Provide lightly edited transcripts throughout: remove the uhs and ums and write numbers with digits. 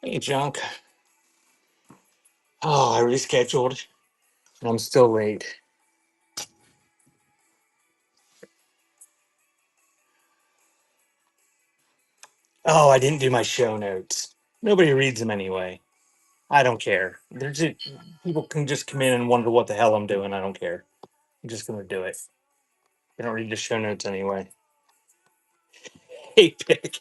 Hey, Junk. Oh, I rescheduled and I'm still late. Oh, I didn't do my show notes. Nobody reads them anyway. I don't care. They're just, people can just come in and wonder what the hell I'm doing. I don't care. I'm just going to do it. They don't read the show notes anyway. Hey, Pick.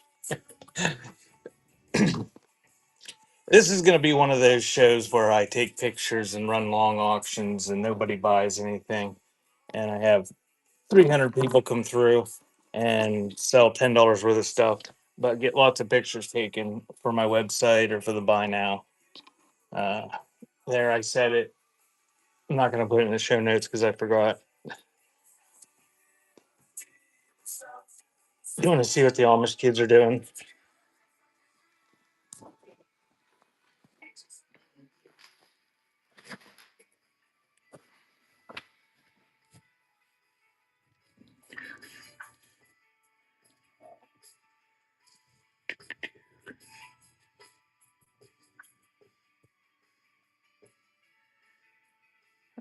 This is going to be one of those shows where I take pictures and run long auctions and nobody buys anything. And I have 300 people come through and sell $10 worth of stuff, but get lots of pictures taken for my website or for the buy now. Uh, there, I said it. I'm not going to put it in the show notes because I forgot. You want to see what the Amish kids are doing?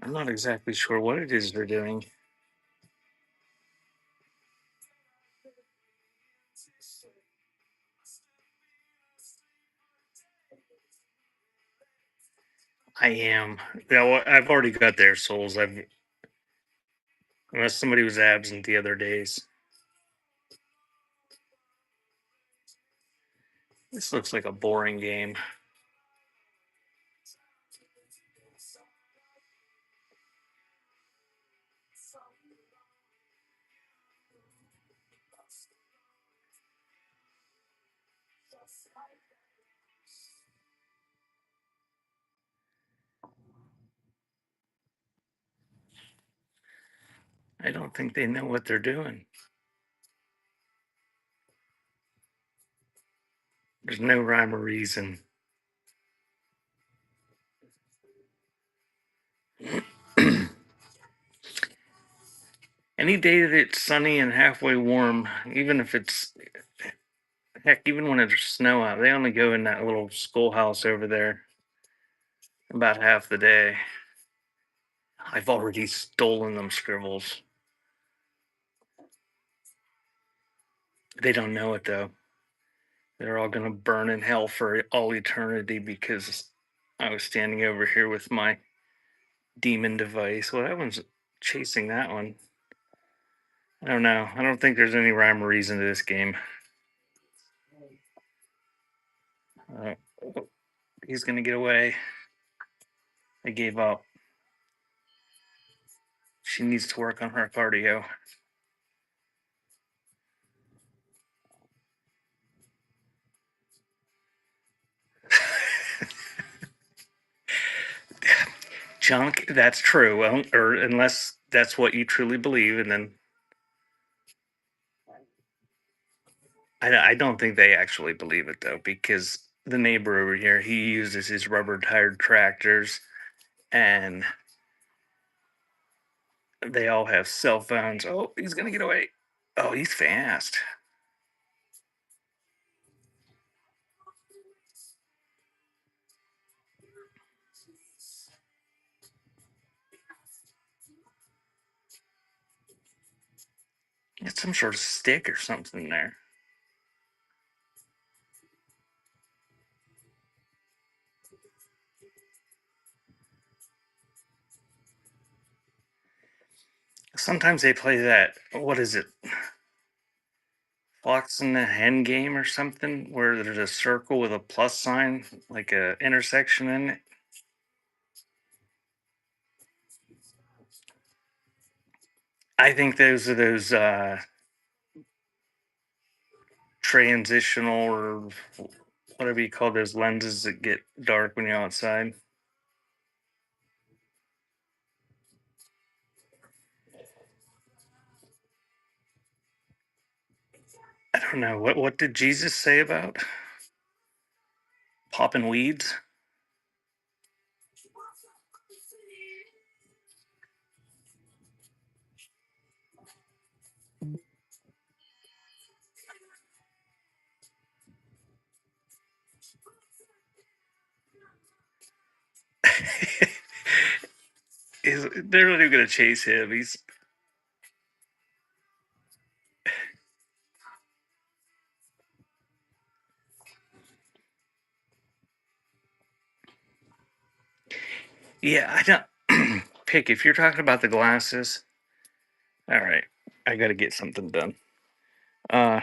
I'm not exactly sure what it is they're doing. I am. Yeah, well, I've already got their souls. Unless somebody was absent the other days. This looks like a boring game. I don't think they know what they're doing. There's no rhyme or reason. Any day that it's sunny and halfway warm, even if it's heck, even when there's snow out, they only go in that little schoolhouse over there about half the day. I've already stolen them scribbles. They don't know it though. They're all gonna burn in hell for all eternity because I was standing over here with my demon device. Well, that one's chasing that one. I don't know. I don't think there's any rhyme or reason to this game. Uh, he's gonna get away. I gave up. She needs to work on her cardio. Junk, that's true. Well, or unless that's what you truly believe, and then I don't think they actually believe it though, because the neighbor over here he uses his rubber tired tractors, and they all have cell phones. Oh, he's gonna get away. Oh, he's fast. It's some sort of stick or something there. Sometimes they play that. What is it? Fox and the Hen game or something, where there's a circle with a plus sign, like a intersection in it. I think those are those transitional or whatever you call those lenses that get dark when you're outside. I don't know what did Jesus say about popping weeds? They're not even gonna chase him. He's yeah. I don't pick if you're talking about the glasses. All right, I got to get something done. Uh,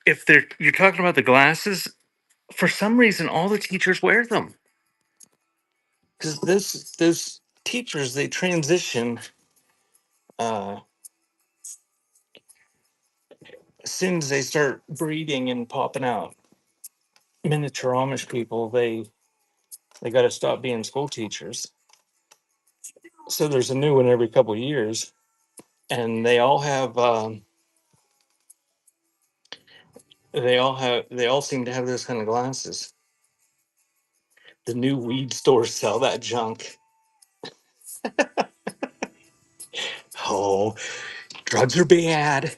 if they're you're talking about the glasses, for some reason all the teachers wear them because those teachers they transition uh, as soon as they start breeding and popping out miniature Amish people. They got to stop being school teachers. So there's a new one every couple of years, and they all seem to have those kind of glasses. The new weed stores sell that junk. Oh, drugs are bad.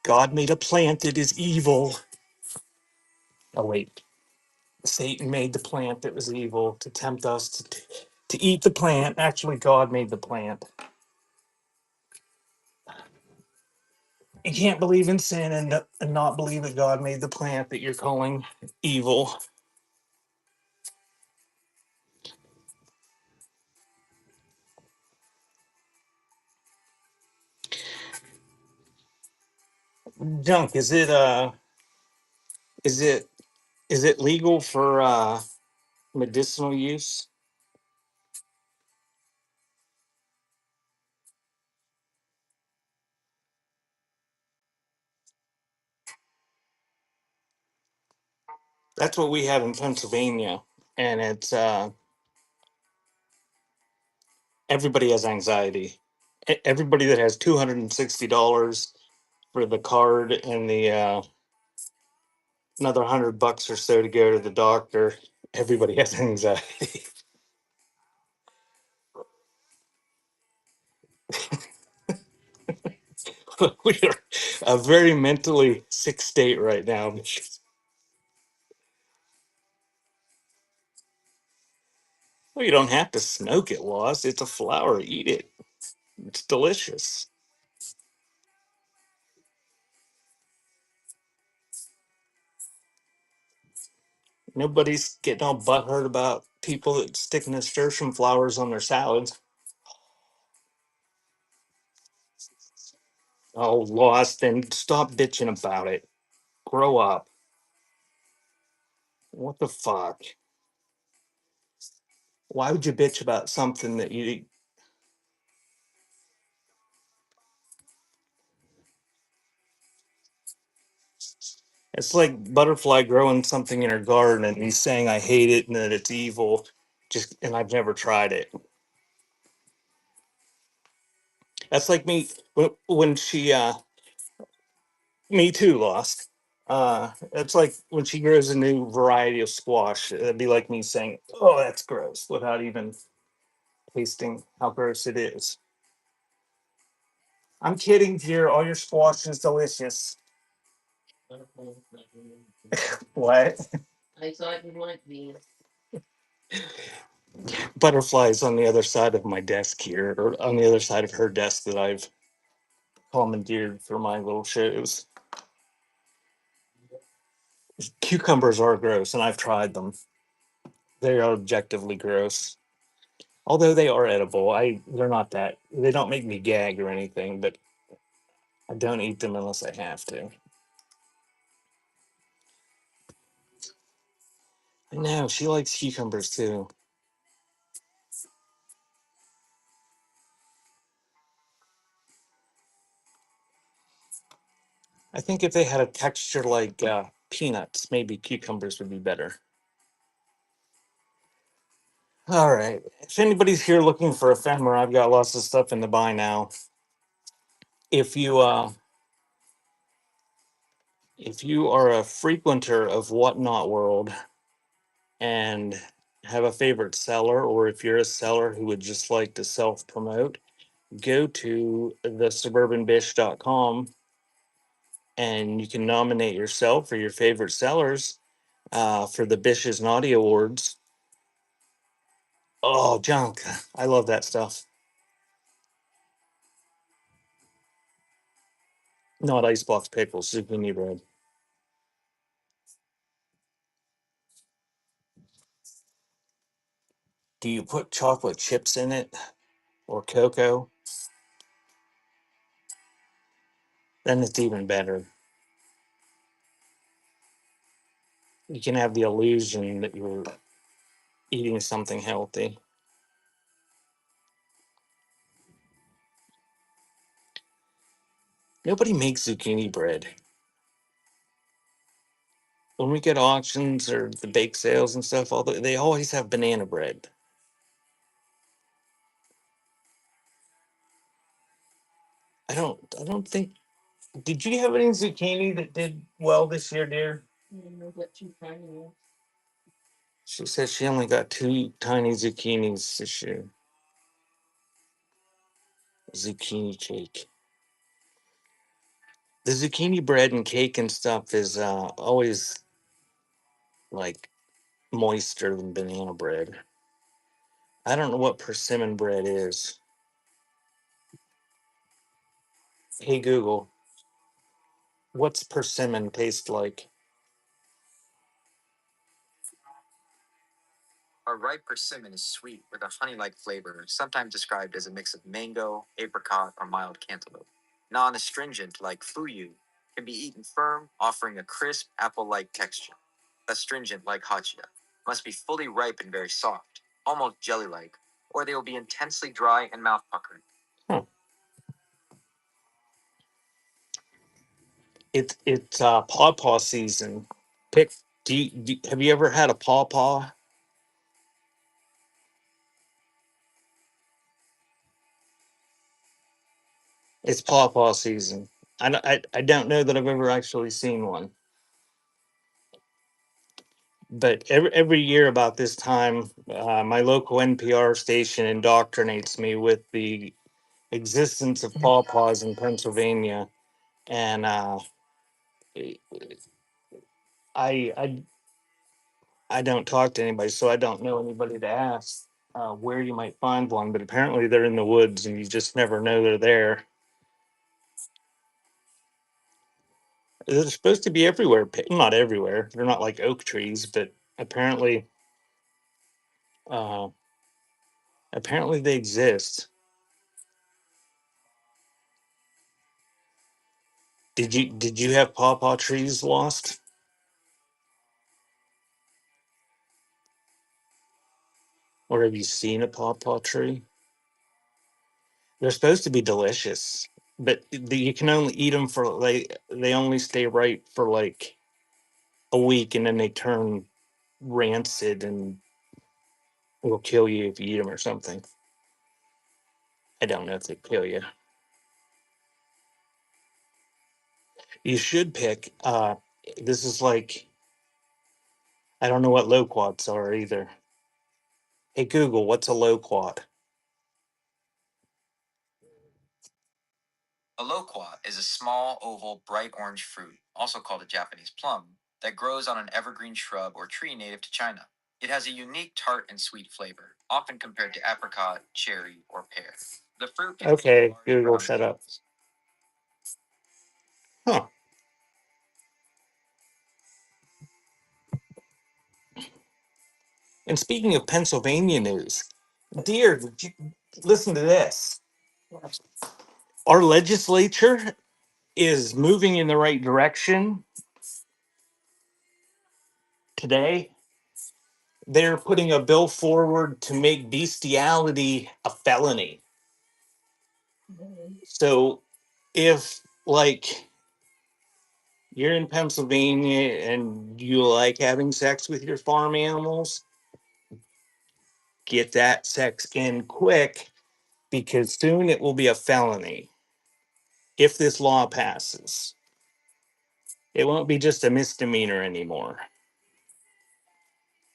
God made a plant that is evil. Oh wait, Satan made the plant that was evil to tempt us to eat the plant. Actually, God made the plant. You can't believe in sin and not believe that God made the plant that you're calling evil. Junk. Is it is it legal for medicinal use? That's what we have in Pennsylvania, and it's everybody has anxiety. Everybody that has $260 for the card and the another $100 or so to go to the doctor. Everybody has anxiety. We are a very mentally sick state right now. Well, you don't have to smoke it, Lost. It's a flower. Eat it. It's delicious. Nobody's getting all butthurt about people that stick nasturtium flowers on their salads. Oh, Lost, then stop bitching about it. Grow up. What the fuck? Why would you bitch about something that you? It's like butterfly growing something in her garden and he's saying I hate it and that it's evil. Just and I've never tried it. That's like me when she me too lost. It's like when she grows a new variety of squash. It'd be like me saying, "Oh, that's gross," without even tasting how gross it is. I'm kidding, dear. All your squash is delicious. What? Butterflies on the other side of my desk here, or on the other side of her desk that I've commandeered for my little shows. Cucumbers are gross, and I've tried them. They are objectively gross. Although they are edible, they're not that. They don't make me gag or anything, but I don't eat them unless I have to. I know she likes cucumbers too. I think if they had a texture like peanuts, maybe cucumbers would be better. All right. If anybody's here looking for ephemera, I've got lots of stuff in the buy now. If you if you are a frequenter of Whatnot World and have a favorite seller, or if you're a seller who would just like to self promote, go to thesuburbanbish.com and you can nominate yourself or your favorite sellers for the Bish is Naughty Awards. Oh, junk. I love that stuff. Not icebox pickles, zucchini bread. Do you put chocolate chips in it or cocoa? Then it's even better. You can have the illusion that you're eating something healthy. Nobody makes zucchini bread. When we get auctions or the bake sales and stuff, they always have banana bread. I don't think. Did you have any zucchini that did well this year, dear? She said she only got two tiny zucchinis this year. Zucchini cake. The zucchini bread and cake and stuff is always like moister than banana bread. I don't know what persimmon bread is. Hey Google, what's persimmon taste like? A ripe persimmon is sweet with a honey like flavor, sometimes described as a mix of mango, apricot, or mild cantaloupe. Non astringent, like fuyu, can be eaten firm, offering a crisp, apple like texture. Astringent, like hachia, must be fully ripe and very soft, almost jelly like, or they will be intensely dry and mouth puckering. Huh. It's pawpaw season. Pick. Have you ever had a pawpaw? It's pawpaw season. I don't know that I've ever actually seen one, but every year about this time, my local NPR station indoctrinates me with the existence of pawpaws in Pennsylvania, and I I don't talk to anybody, so I don't know anybody to ask where you might find one. But apparently, they're in the woods, and you just never know they're there. They're supposed to be everywhere. Not everywhere. They're not like oak trees, but apparently, uh, apparently they exist. Did you have pawpaw trees lost, or have you seen a pawpaw tree? They're supposed to be delicious, but you can only eat them for they only stay ripe for like a week, and then they turn rancid and will kill you if you eat them or something. I don't know if they kill you. You should pick. This is like I don't know what loquats are either. Hey Google, what's a loquat? A loquat is a small, oval, bright orange fruit, also called a Japanese plum, that grows on an evergreen shrub or tree native to China. It has a unique tart and sweet flavor, often compared to apricot, cherry, or pear. The fruit can be Okay, large Google, brown shut up. berries. Huh. And speaking of Pennsylvania news, dear, listen to this. Our legislature is moving in the right direction today. They're putting a bill forward to make bestiality a felony. So if like you're in Pennsylvania and you like having sex with your farm animals, get that sex in quick because soon it will be a felony if this law passes. It won't be just a misdemeanor anymore.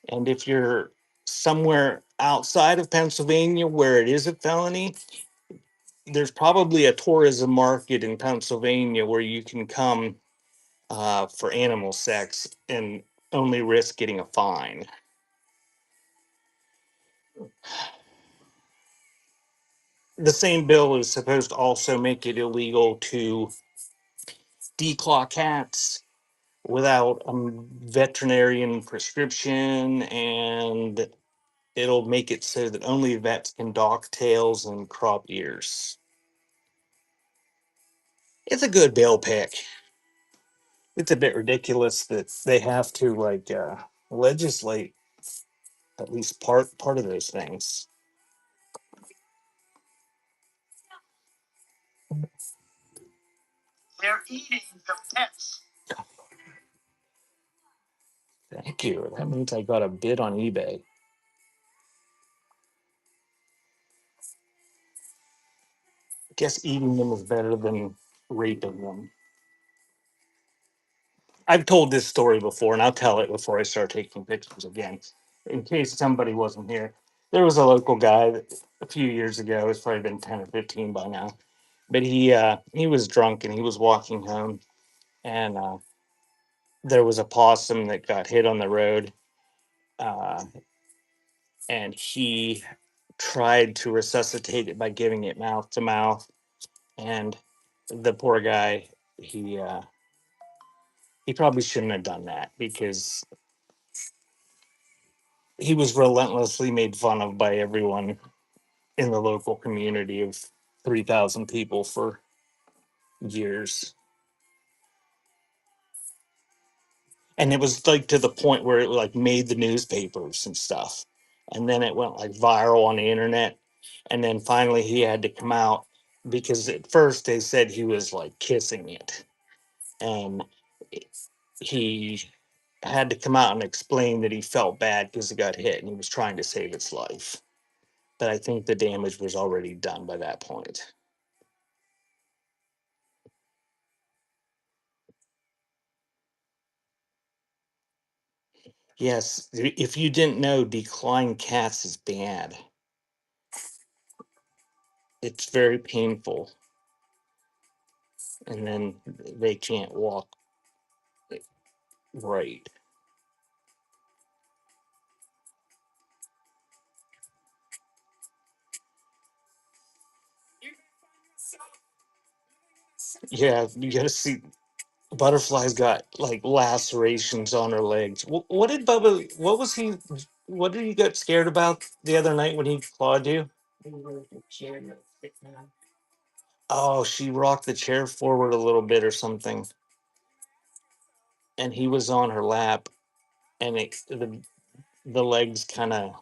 And if you're somewhere outside of Pennsylvania where it is a felony, there's probably a tourism market in Pennsylvania where you can come for animal sex and only risk getting a fine. The same bill is supposed to also make it illegal to declaw cats without a veterinarian prescription, and it'll make it so that only vets can dock tails and crop ears. It's a good bill pick. It's a bit ridiculous that they have to legislate at least part of those things. Thank you. That means I got a bid on eBay. I guess eating them is better than raping them. I've told this story before, and I'll tell it before I start taking pictures again, in case somebody wasn't here. There was a local guy that a few years ago. It's probably been 10 or 15 by now, but he was drunk and he was walking home, and there was a possum that got hit on the road, uh, and he tried to resuscitate it by giving it mouth to mouth, and the poor guy, he uh, he probably shouldn't have done that because he was relentlessly made fun of by everyone in the local community of 3,000 people for years. And it was like to the point where it like made the newspapers and stuff. And then it went like viral on the internet. And then finally he had to come out because at first they said he was like kissing it. And he had to come out and explain that he felt bad because it got hit and he was trying to save its life. But I think the damage was already done by that point. Yes, if you didn't know, declawing cats is bad. It's very painful, and then they can't walk right. Yeah, you gotta see. Butterfly's got like lacerations on her legs. What did Bubba? What was he? What did he get scared about the other night when he clawed you? Oh, she rocked the chair forward a little bit or something, and he was on her lap, and the legs kind of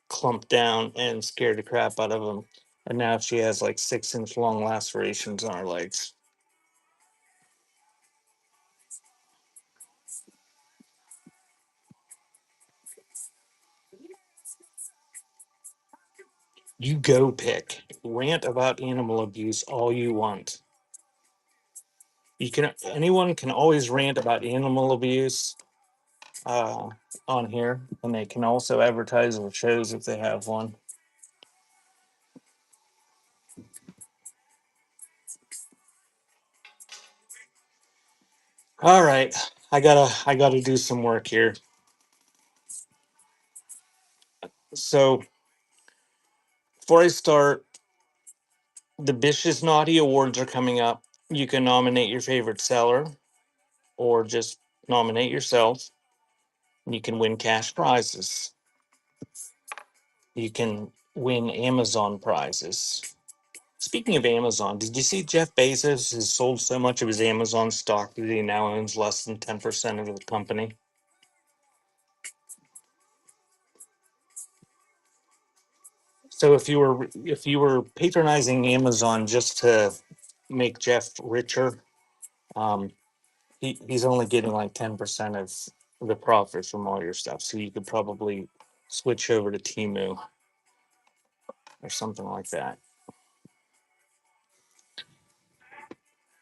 clumped down and scared the crap out of him. And now she has like 6 inch long lacerations on her legs. You go pick. Rant about animal abuse all you want. Anyone can always rant about animal abuse uh, on here, and they can also advertise their shows if they have one. All right, I gotta do some work here. So before I start, the Bish's Naughty Awards are coming up. You can nominate your favorite seller or just nominate yourself. You can win cash prizes. You can win Amazon prizes. Speaking of Amazon, did you see Jeff Bezos has sold so much of his Amazon stock that he now owns less than 10% of the company? So if you were patronizing Amazon just to make Jeff richer, um, he's only getting like 10% of the profits from all your stuff. So you could probably switch over to Timu or something like that.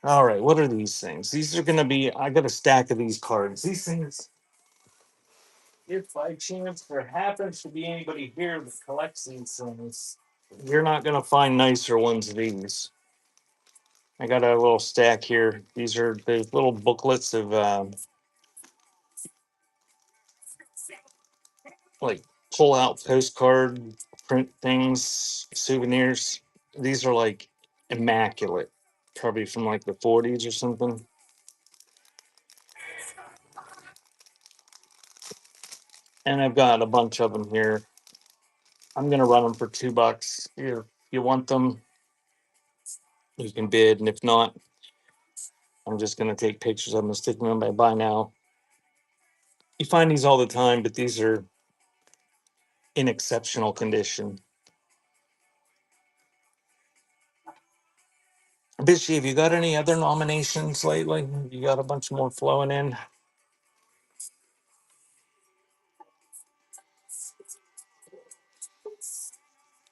All right, what are these things? These are gonna be. I got a stack of these cards. These things, if by chance there happens to be anybody here that collects these things, you're not gonna find nicer ones than these. I got a little stack here. These are the little booklets of like pull out postcard print things, souvenirs. These are like immaculate, probably from like the 40s or something. And I've got a bunch of them here. I'm gonna run them for $2. If you want them, you can bid, and if not, I'm just gonna take pictures of them and stick them in my buy now. You find these all the time, but these are in exceptional condition. Bishy, have you got any other nominations lately? You got a bunch more flowing in.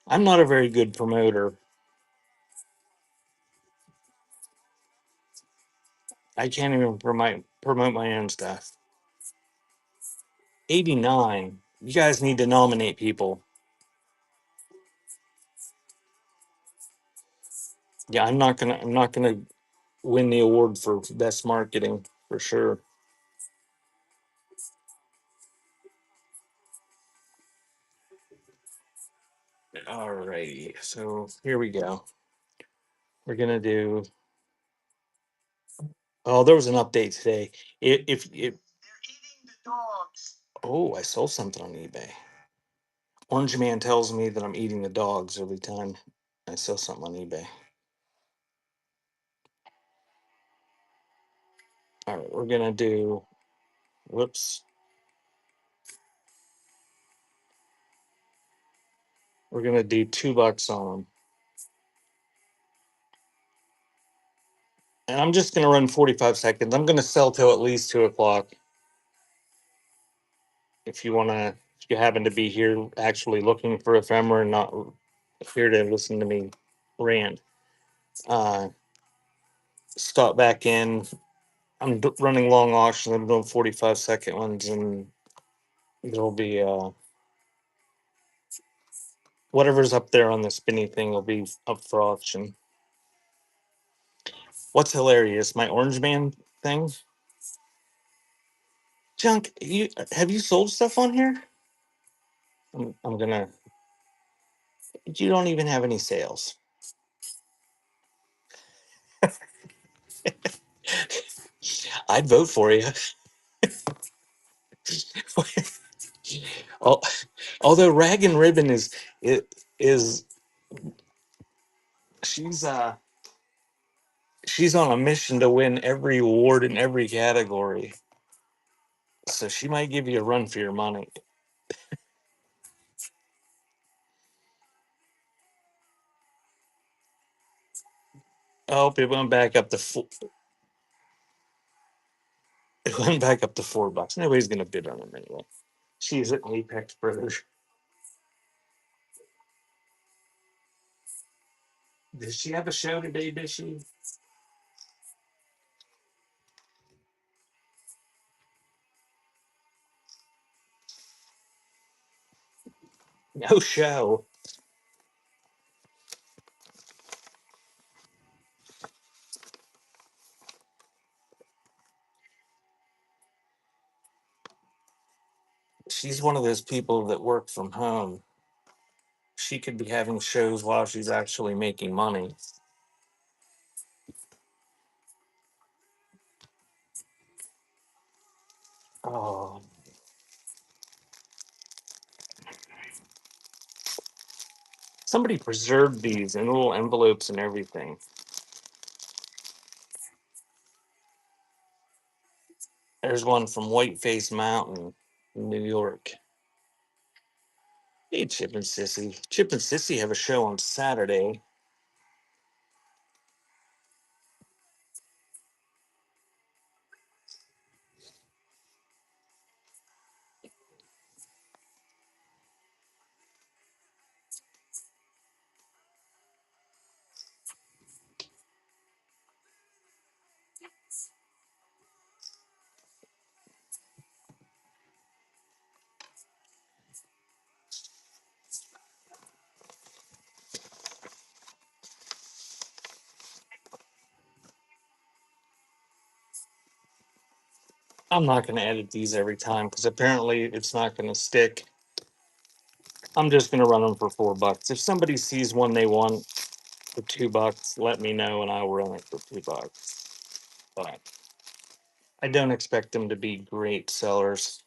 I'm not a very good promoter. I can't even promote my own stuff. 89. You guys need to nominate people. Yeah, I'm not gonna win the award for best marketing for sure. Alrighty, so here we go. We're gonna do. Oh, there was an update today. If oh, I sold something on eBay. Orange Man tells me that I'm eating the dogs every time I sell something on eBay. All right, we're gonna do. Whoops. We're gonna do $2 on them, and I'm just gonna run 45 seconds. I'm gonna sell till at least 2 o'clock. If you wanna, if you happen to be here actually looking for ephemera and not here to listen to me rant, uh, stop back in. I'm running long auctions. I'm doing 45-second ones, and there'll be whatever's up there on the spinny thing will be up for auction. What's hilarious? My orange man thing. Junk, you have you sold stuff on here? I'm gonna. You don't even have any sales. I'd vote for you. Al- Although Rag and Ribbon is she's uh she's on a mission to win every award in every category. So she might give you a run for your money. Oh, it went back up to it went back up to $4. Nobody's gonna bid on them anyway. She's at Apex Brothers. Does she have a show today? Does she? No show. She's one of those people that work from home. She could be having shows while she's actually making money. Oh, somebody preserved these in little envelopes and everything. There's one from Whiteface Mountain, New York. Hey, Chip and Sissy. Chip and Sissy have a show on Saturday. I'm not going to edit these every time because apparently it's not going to stick. I'm just gonna run them for $4. If somebody sees one they want for $2, let me know and I'll run it for $2. But I don't expect them to be great sellers.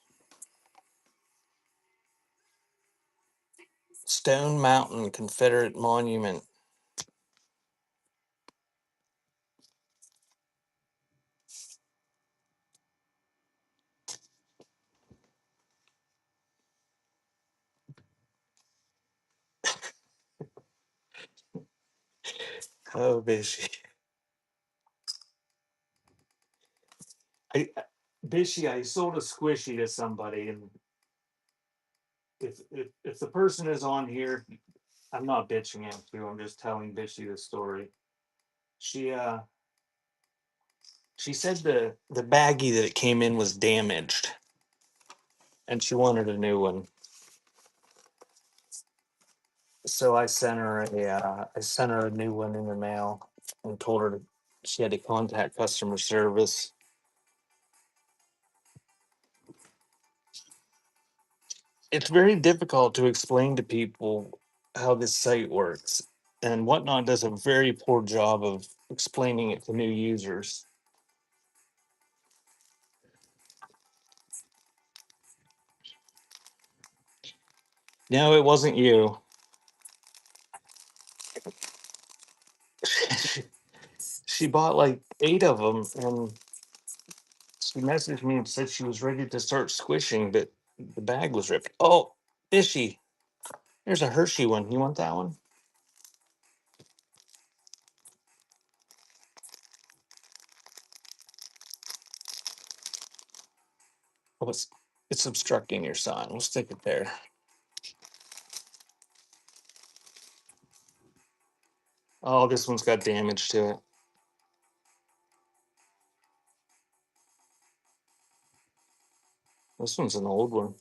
Stone Mountain Confederate Monument. Oh, Bishy. Bishy, I sold a squishy to somebody, and if the person is on here, I'm not bitching at you. I'm just telling Bishy the story. She she said the baggie that it came in was damaged, and she wanted a new one. So I sent her a new one in the mail and told her she had to contact customer service. It's very difficult to explain to people how this site works, and Whatnot does a very poor job of explaining it to new users. No, it wasn't you. She bought like 8 of them, and she messaged me and said she was ready to start squishing, but the bag was ripped. Oh, is she? There's a Hershey one. You want that one? Oh, it's obstructing your sign. We'll stick it there. Oh, this one's got damage to it. This one's an old one.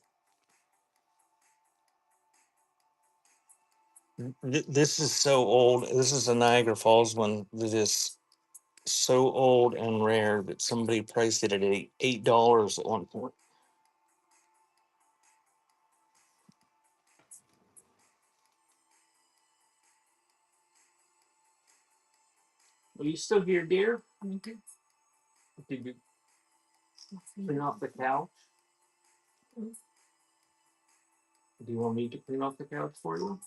This is so old. This is a Niagara Falls one that is so old and rare that somebody priced it at $8 at one point. Are you still here, dear? Did you clean off the couch? Do you want me to clean off the couch for you?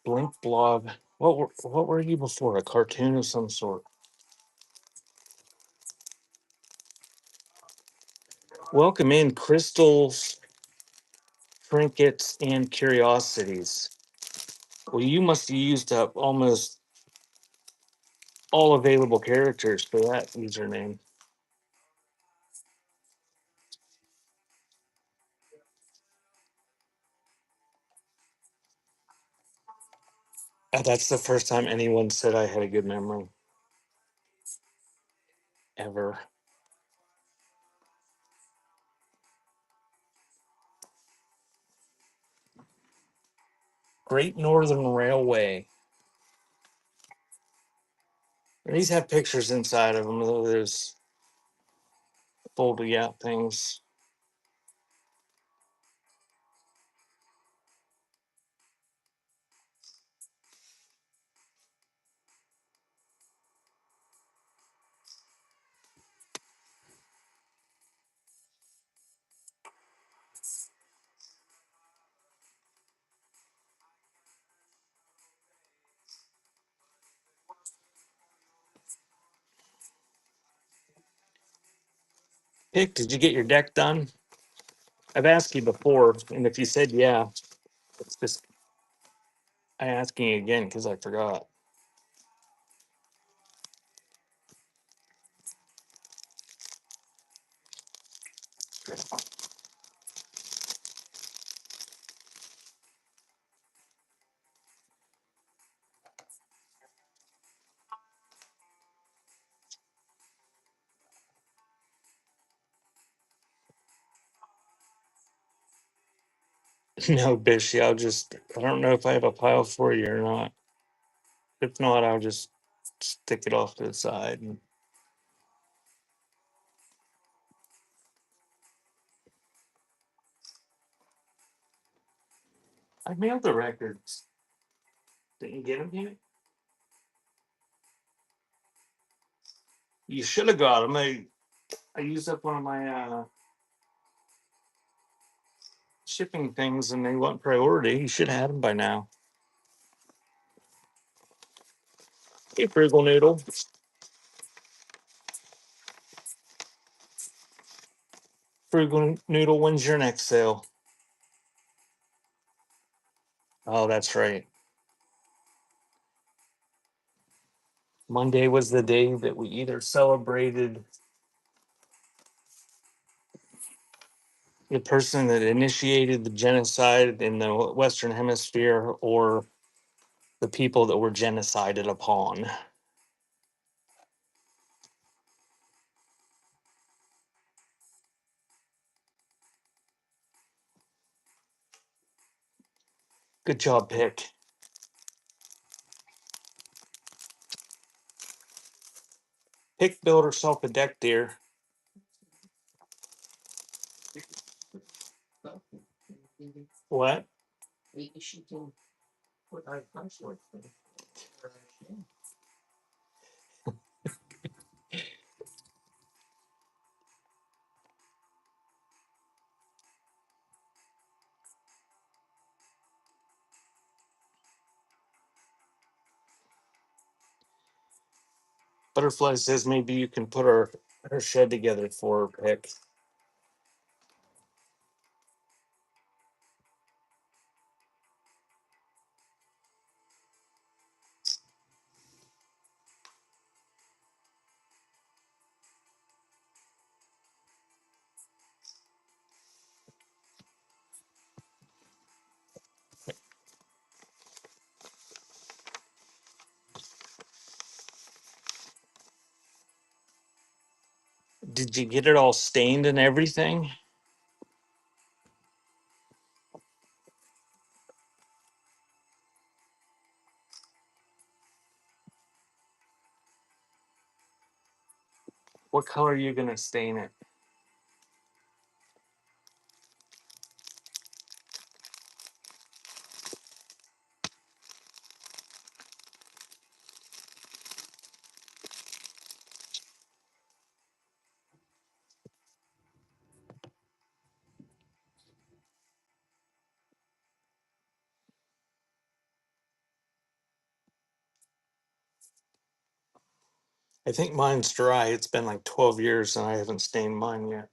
Blink blog. What were you before? A cartoon of some sort. Welcome in, crystals, trinkets, and curiosities. Well, you must have used up almost all available characters for that username. That's the first time anyone said I had a good memory ever. Great Northern Railway. And these have pictures inside of them. There's folded out things. Pick, did you get your deck done? I've asked you before, and if you said yeah, it's just I asking you again because I forgot. No, Bishy, I don't know if I have a pile for you or not. If not, I'll just stick it off to the side. I mailed the records. Didn't you get them yet? You should have got them. I used up one of my shipping things and they want priority. You should have had them by now. Hey, Frugal Noodle. Frugal Noodle, when's your next sale? Oh, that's right. Monday was the day that we either celebrated the person that initiated the genocide in the Western Hemisphere or the people that were genocided upon. Good job, Pick. Pick, build herself a deck, dear. What? Butterfly says maybe you can put her shed together for her, Pick. Did you get it all stained and everything? What color are you gonna stain it? I think mine's dry. It's been like 12 years and I haven't stained mine yet.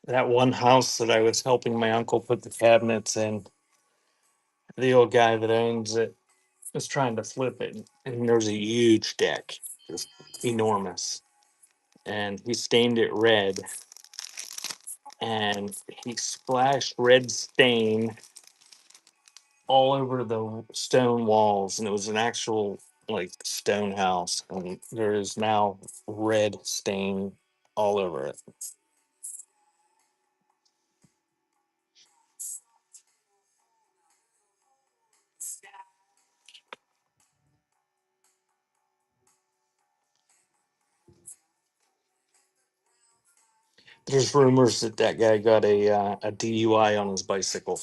That one house that I was helping my uncle put the cabinets in, the old guy that owns it was trying to flip it. And there's a huge deck, just enormous. And he stained it red and he splashed red stain all over the stone walls. And it was an actual like stone house. And there is now red stain all over it. There's rumors that that guy got a DUI on his bicycle.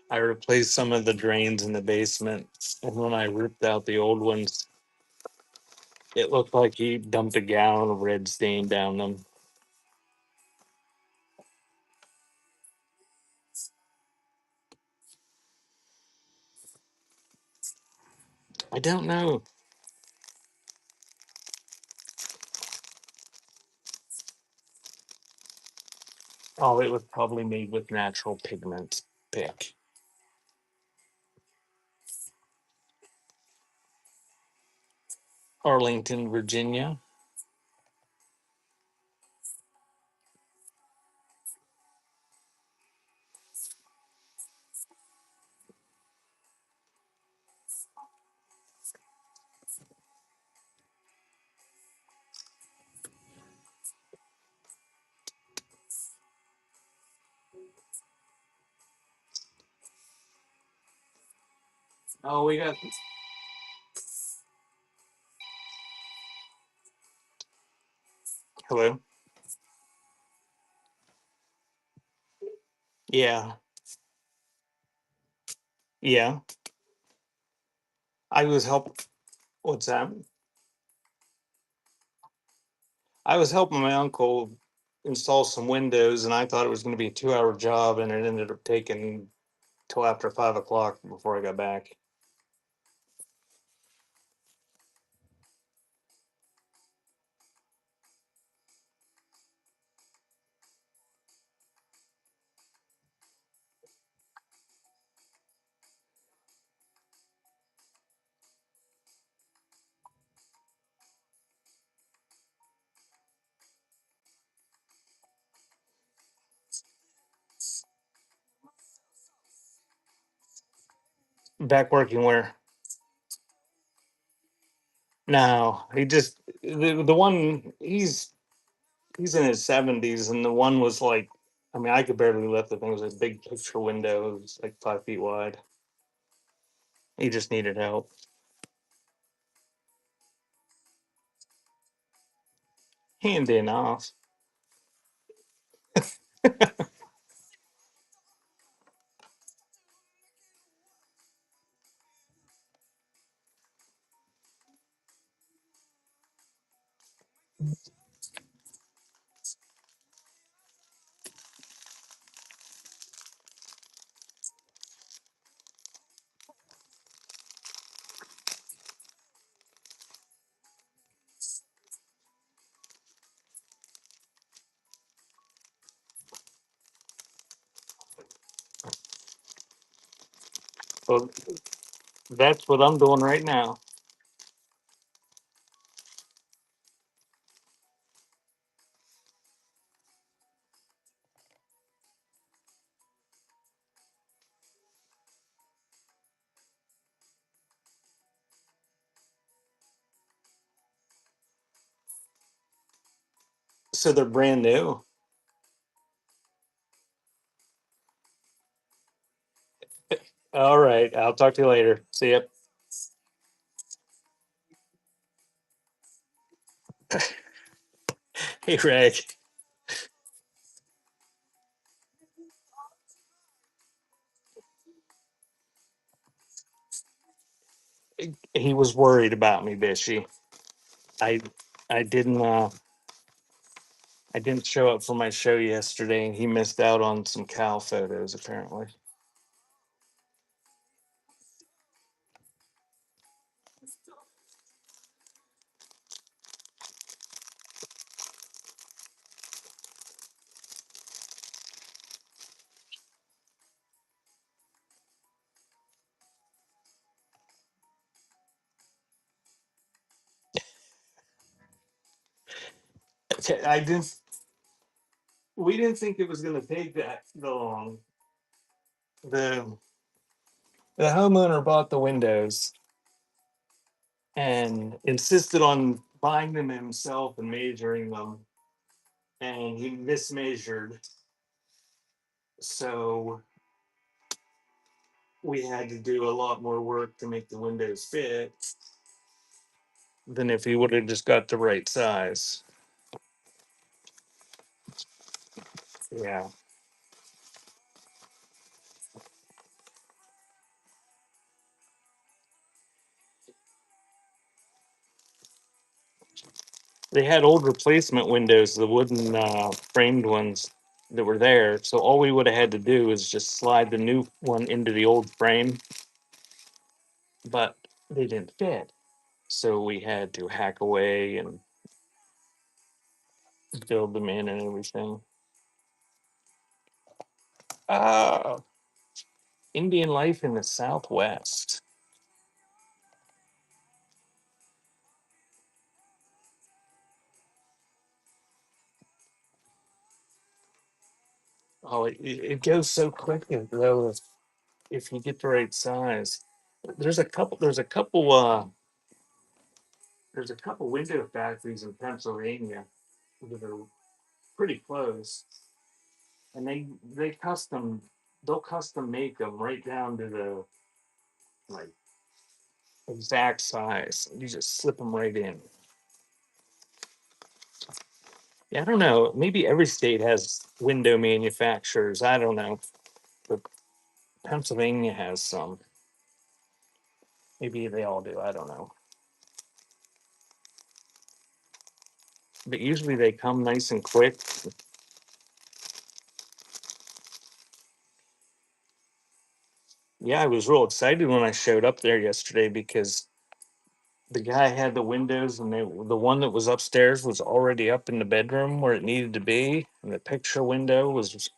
I replaced some of the drains in the basement, and when I ripped out the old ones, it looked like he dumped a gallon of red stain down them. I don't know. Oh, it was probably made with natural pigment pick. Arlington, Virginia. Oh, we got. Hello. Yeah, yeah. I was help. What's that? I was helping my uncle install some windows, and I thought it was going to be a 2 hour job, and it ended up taking till after 5 o'clock before I got back. Back working where? No, he just the one he's in his 70s, and the one was like, I mean, I could barely lift the thing. It was a big picture window. It was like 5 feet wide. He just needed help. Hand in off. Well, that's what I'm doing right now. So they're brand new. All right. I'll talk to you later. See ya. Hey, Ray. He was worried about me, Bishy. I I didn't I didn't show up for my show yesterday, and he missed out on some cow photos apparently. I didn't. We didn't think it was going to take that long. The the homeowner bought the windows and insisted on buying them himself and measuring them, and he mismeasured. So we had to do a lot more work to make the windows fit than if he would have just got the right size. Yeah. They had old replacement windows, the wooden framed ones that were there. So all we would have had to do is just slide the new one into the old frame. But they didn't fit. So we had to hack away and build them in and everything. Ah, Indian life in the Southwest. Oh, it goes so quick though if you get the right size. There's a couple. There's a couple window factories in Pennsylvania that are pretty close, and they custom they'll custom make them right down to the like exact size. You just slip them right in. Yeah, I don't know. Maybe every state has window manufacturers. I don't know, but Pennsylvania has some. Maybe they all do. I don't know. But usually they come nice and quick. Yeah, I was real excited when I showed up there yesterday because the guy had the windows and the one that was upstairs was already up in the bedroom where it needed to be. And the picture window was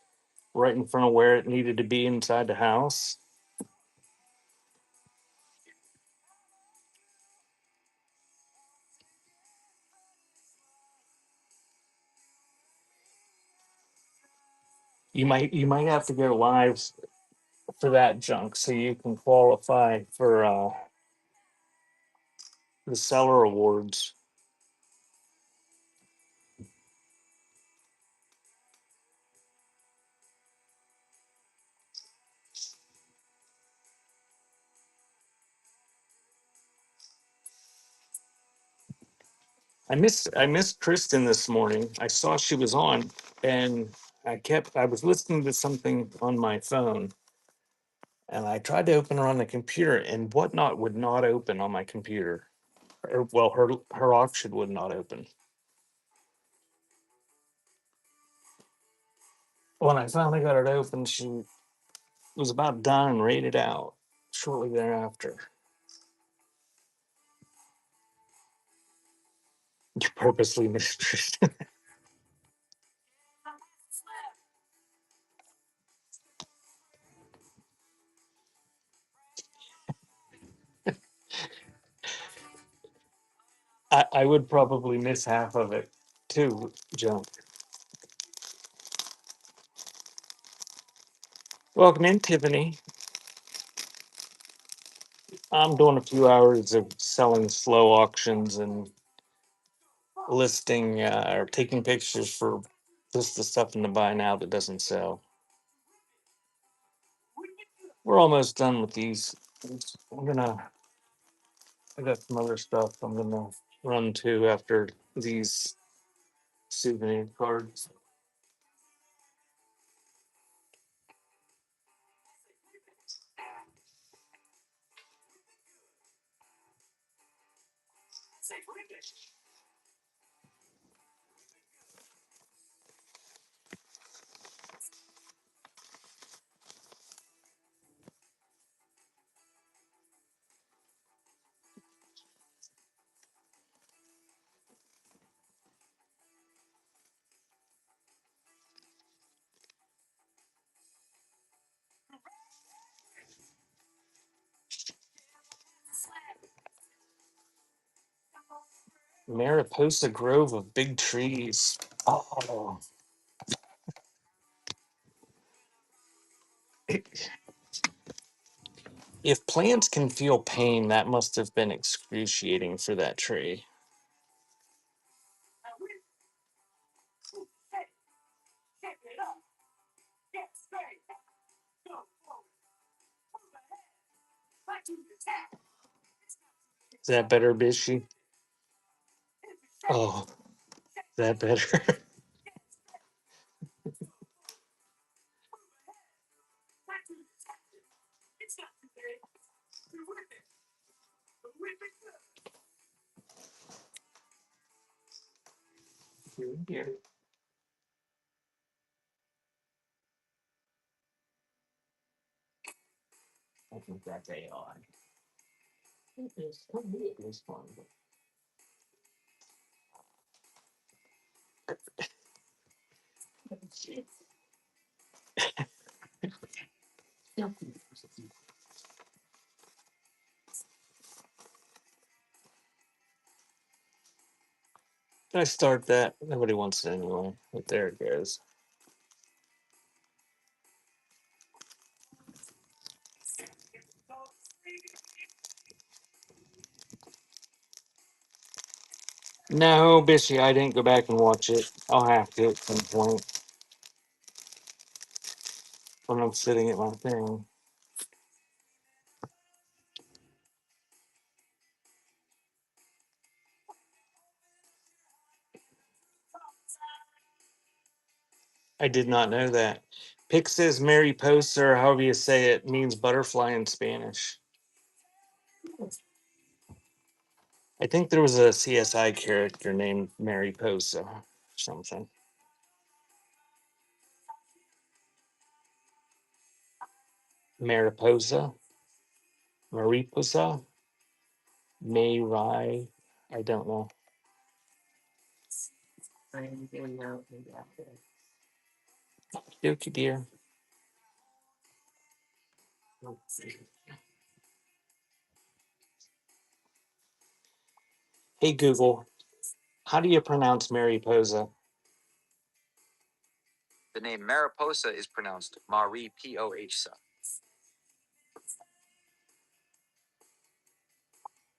right in front of where it needed to be inside the house. You might have to go live for that junk so you can qualify for the seller awards. I missed Kristen this morning. I saw she was on, and I was listening to something on my phone, and I tried to open her on the computer, and whatnot would not open on my computer. Or, well, her auction would not open. When I finally got it open, she was about done and rated out shortly thereafter. You purposely missed Kristen. I would probably miss half of it too, Joe. Welcome in, Tiffany. I'm doing a few hours of selling slow auctions and listing or taking pictures for just the stuff in the buy now that doesn't sell. We're almost done with these. I'm gonna. I got some other stuff I'm gonna run to after these souvenir cards. Mariposa Grove of big trees. Oh, if plants can feel pain, that must have been excruciating for that tree. Is that better, Bishy? Oh, is that better? Here. I think that's AI. I start that. Nobody wants it anyway. But there it goes. No, Bishy, I didn't go back and watch it. I'll have to at some point when I'm sitting at my thing. I did not know that. Pixis mariposa, or however you say it, means butterfly in Spanish. I think there was a CSI character named Mariposa or something. Mariposa? Mariposa? Mayrai? I don't know. Dookie dear. Hey Google, how do you pronounce Mariposa? The name Mariposa is pronounced Mariposa.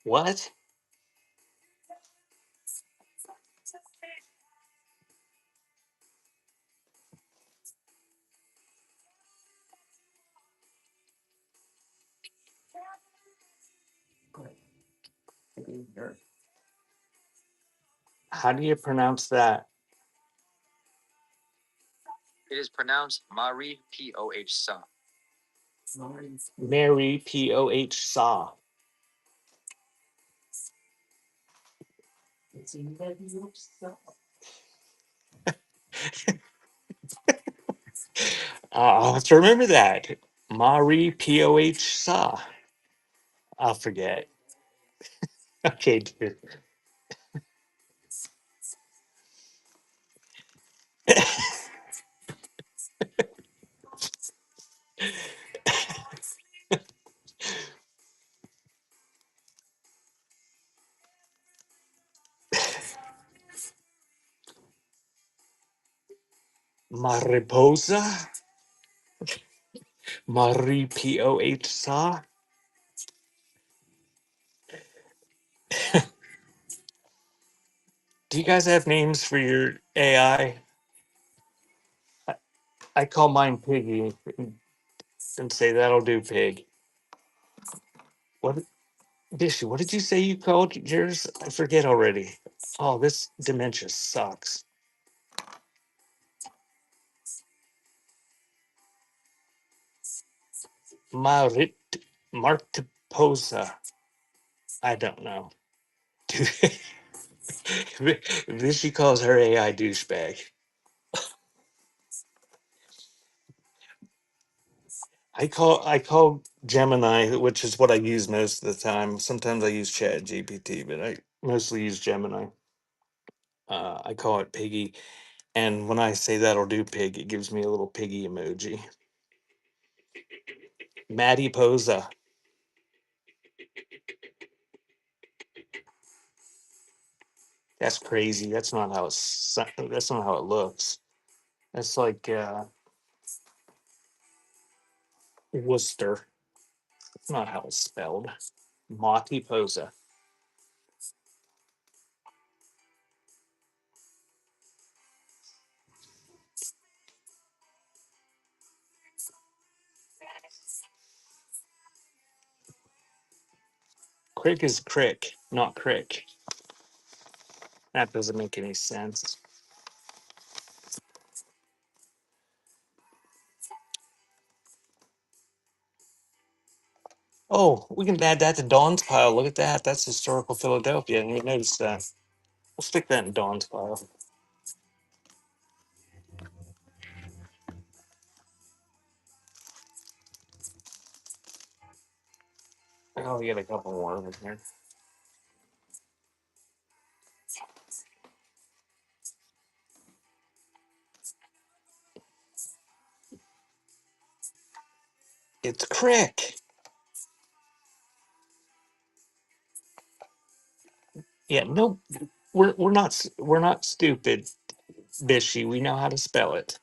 What? How do you pronounce that? It is pronounced Mariposa. Mary Poh Saw. I'll have to remember that. Mari Poh Saw. I'll forget. Okay, dude. Mariposa? Mari Poh Saw? Do you guys have names for your AI? I call mine Piggy and say that'll do, Pig. What, Bishy? What did you say you called yours? I forget already. Oh, this dementia sucks. Marit Martiposa. I don't know. Bishy calls her AI douchebag. I call Gemini, which is what I use most of the time. Sometimes I use Chat GPT, but I mostly use Gemini. I call it Piggy, and when I say that'll do, Pig, it gives me a little piggy emoji. Maddie Posa. That's crazy. That's not how it looks. That's like Worcester. That's not how it's spelled. Monty Posa. Crick is crick, not crick. That doesn't make any sense. Oh, we can add that to Dawn's pile. Look at that. That's historical Philadelphia. I didn't even notice that. We'll stick that in Dawn's pile. Oh, we got a couple more over here. It's Crick. Yeah, no, we're not stupid, Bishy. We know how to spell it.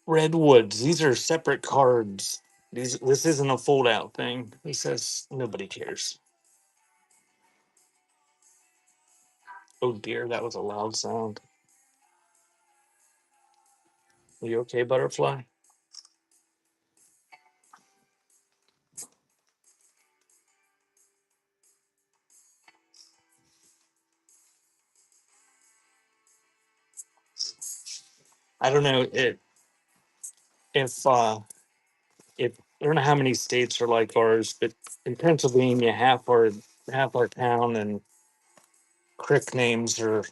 Redwoods. These are separate cards. This isn't a fold out thing. He says nobody cares. Oh dear, that was a loud sound. Are you okay, butterfly? I don't know if if I don't know how many states are like ours, but in Pennsylvania, half our town and creek names are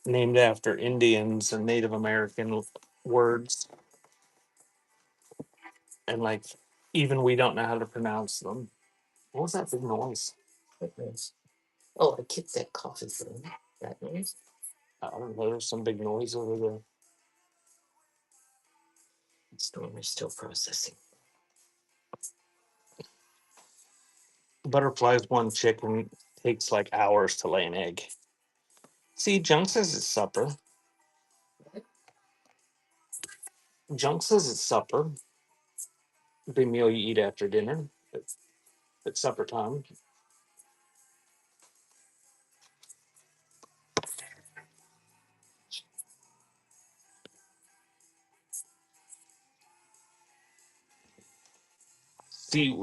named after Indians and Native American words, and like even we don't know how to pronounce them. What was that big noise? What noise? Oh, I kicked that coffee thing. That noise? I don't know. There's some big noise over there. Storm is still processing. Butterflies one chicken takes like hours to lay an egg. See, Junk says it's supper. Junk says it's supper. Big meal you eat after dinner. It's supper time. See,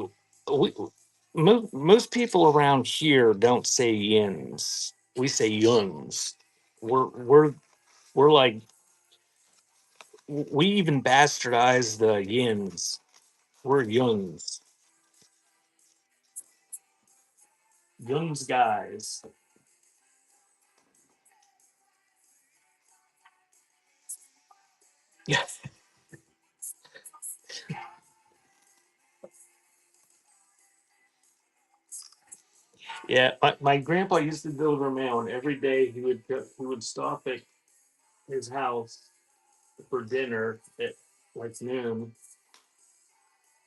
most people around here don't say yins. We say yuns. We're we're we're like we even bastardize the yins. We're yuns. Yuns guys. Yeah, yeah. My grandpa used to deliver mail, and every day he would stop at his house for dinner at like noon.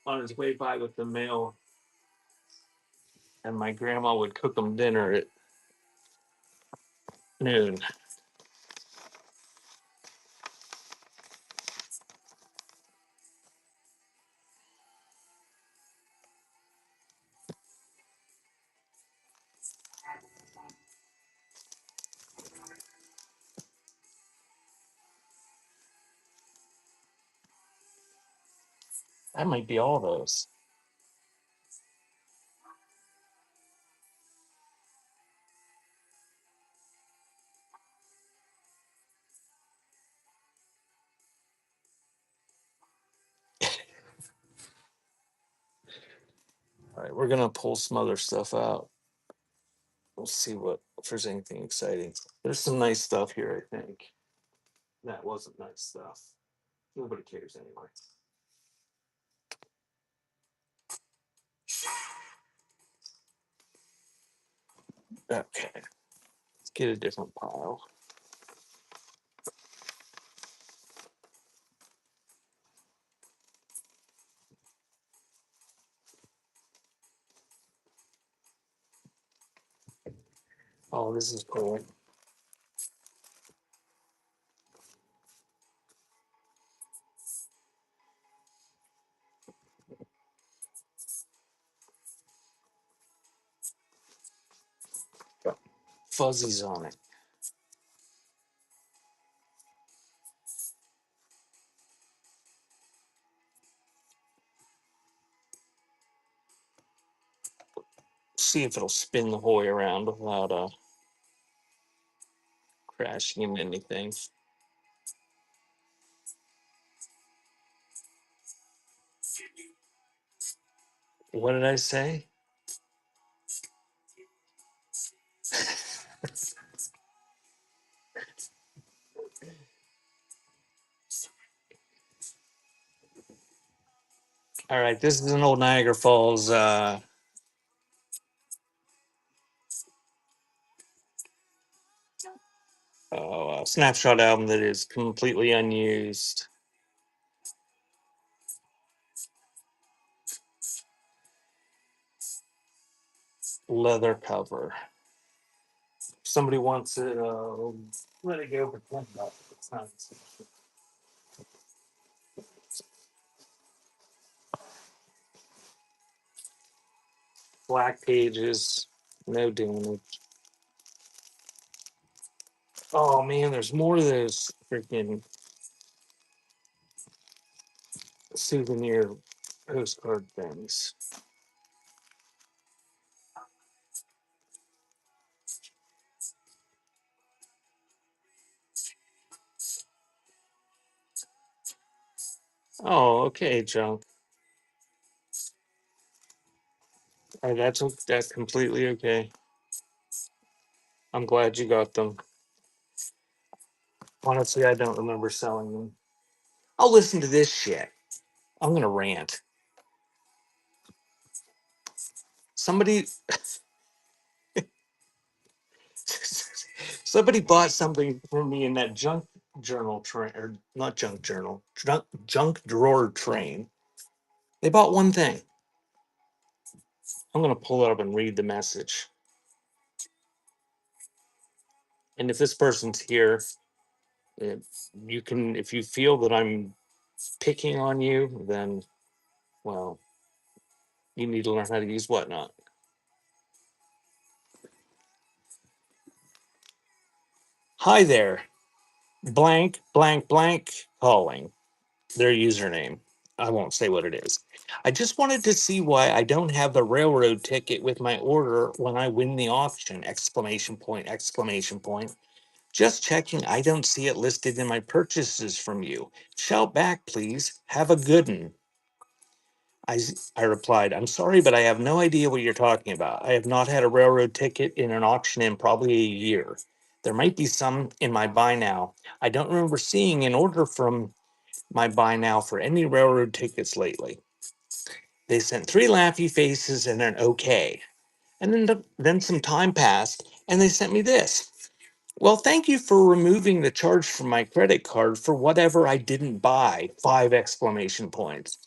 On his way by with the mail, and my grandma would cook him dinner at noon. That might be all those. All right, we're gonna pull some other stuff out. We'll see what if there's anything exciting. There's some nice stuff here, I think. That wasn't nice stuff. Nobody cares anyway. Okay, let's get a different pile. Oh, this is cool. Got fuzzies on it. See if it'll spin the whole way around without crashing into anything. What did I say? All right, this is an old Niagara Falls snapshot album that is completely unused. Leather cover. Somebody wants it. Let it go for $10. It's not. Black pages. No damage. Oh man, there's more of those freaking souvenir postcard things. Oh, okay, junk. That's completely okay. I'm glad you got them. Honestly, I don't remember selling them. I'll listen to this shit. I'm gonna rant. Somebody, somebody bought something for me in that junk journal train, or not junk journal, junk drawer train. They bought one thing. I'm gonna pull it up and read the message. And if this person's here, if you can, if you feel that I'm picking on you, then well, you need to learn how to use whatnot. Hi there, blank, blank, blank, calling their username. I won't say what it is. I just wanted to see why I don't have the railroad ticket with my order when I win the auction! Exclamation point, exclamation point. Just checking, I don't see it listed in my purchases from you. Shout back, please. Have a good one. I replied, I'm sorry, but I have no idea what you're talking about. I have not had a railroad ticket in an auction in probably a year. There might be some in my buy now. I don't remember seeing an order from my buy now for any railroad tickets lately. They sent three laughy faces and an okay. And then some time passed and they sent me this. Well, thank you for removing the charge from my credit card for whatever I didn't buy. Five exclamation points.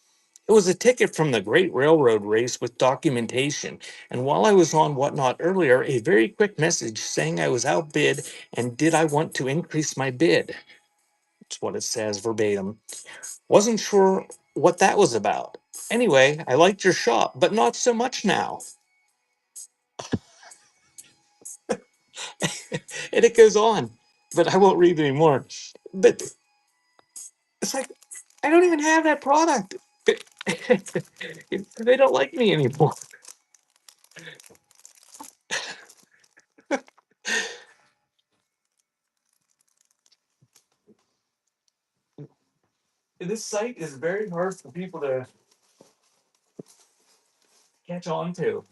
It was a ticket from the Great Railroad Race with documentation. And while I was on Whatnot earlier, a very quick message saying I was outbid and did I want to increase my bid. That's what it says verbatim. Wasn't sure what that was about. Anyway, I liked your shop, but not so much now. And it goes on, but I won't read anymore. But it's like, I don't even have that product. But they don't like me anymore. This site is very hard for people to catch on to.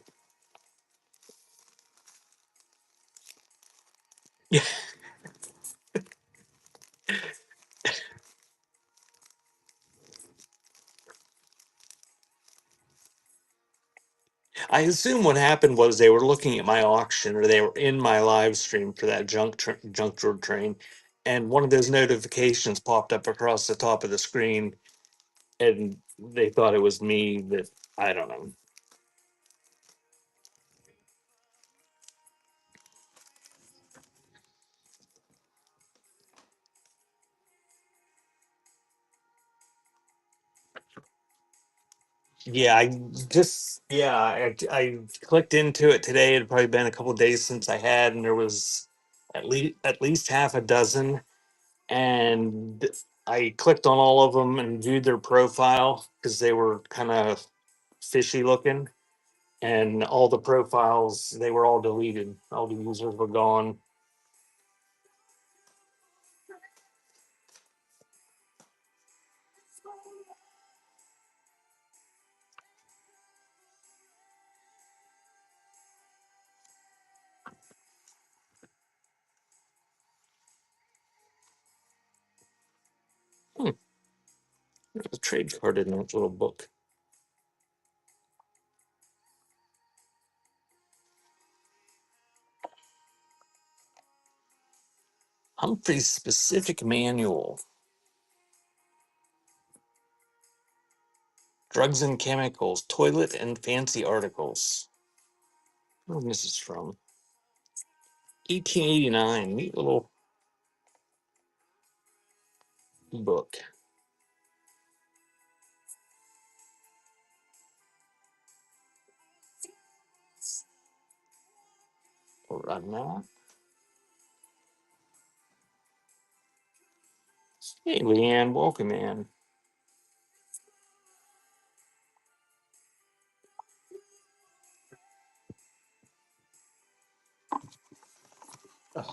Yeah, I assume what happened was they were looking at my auction or they were in my live stream for that junk drawer train, and one of those notifications popped up across the top of the screen, and they thought it was me. That I don't know. Yeah, I clicked into it today. It had probably been a couple of days since I had, and there was at least half a dozen, and I clicked on all of them and viewed their profile because they were kind of fishy looking, and all the profiles they were all deleted. All the users were gone. Hmm, there's a trade card in that little book. Humphrey's specific manual. Drugs and chemicals, toilet and fancy articles. Oh, this is from 1889. Neat little book. Run that. Hey, Leanne, welcome in. Ugh.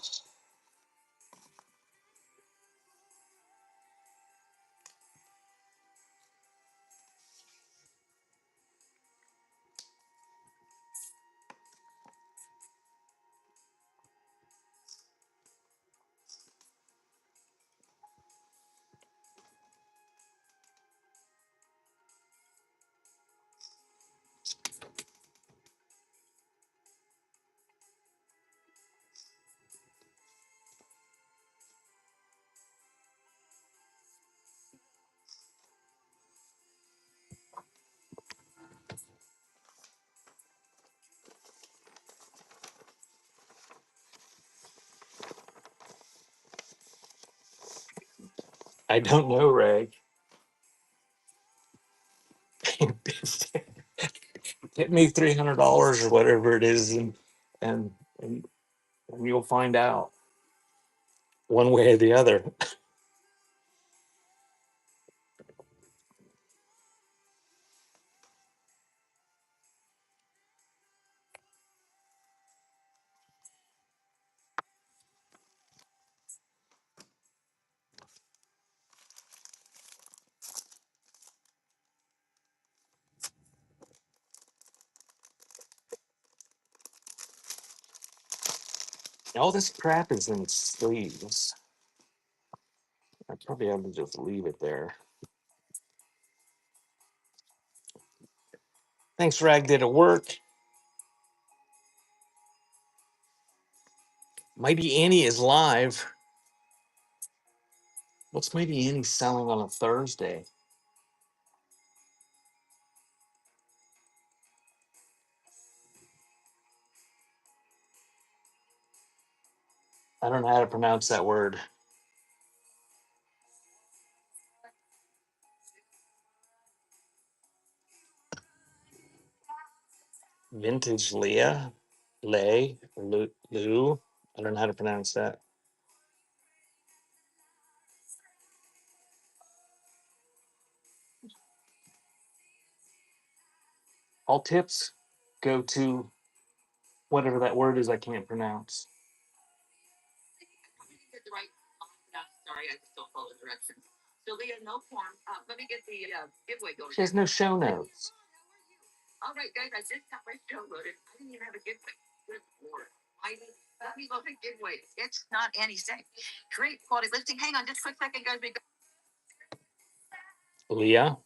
I don't know, Ray. Get me $300 or whatever it is, and and and you'll find out one way or the other. All this crap is in sleeves. I probably have to just leave it there. Thanks, Rag. Did it work? Mighty Annie is live. What's Mighty Annie selling on a Thursday? I don't know how to pronounce that word. Vintage Leah? Lay? Lou? I don't know how to pronounce that. All tips go to whatever that word is I can't pronounce. She has no show notes. Leah?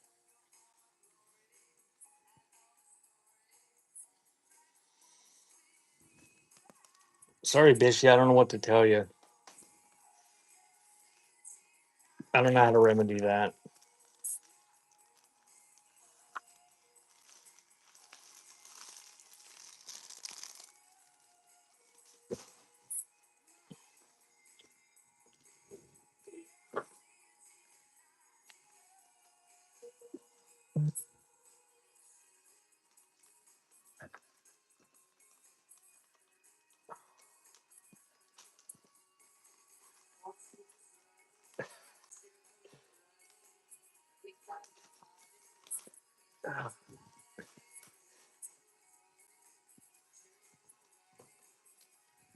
Sorry, Bishy, I don't know what to tell you. I don't know how to remedy that.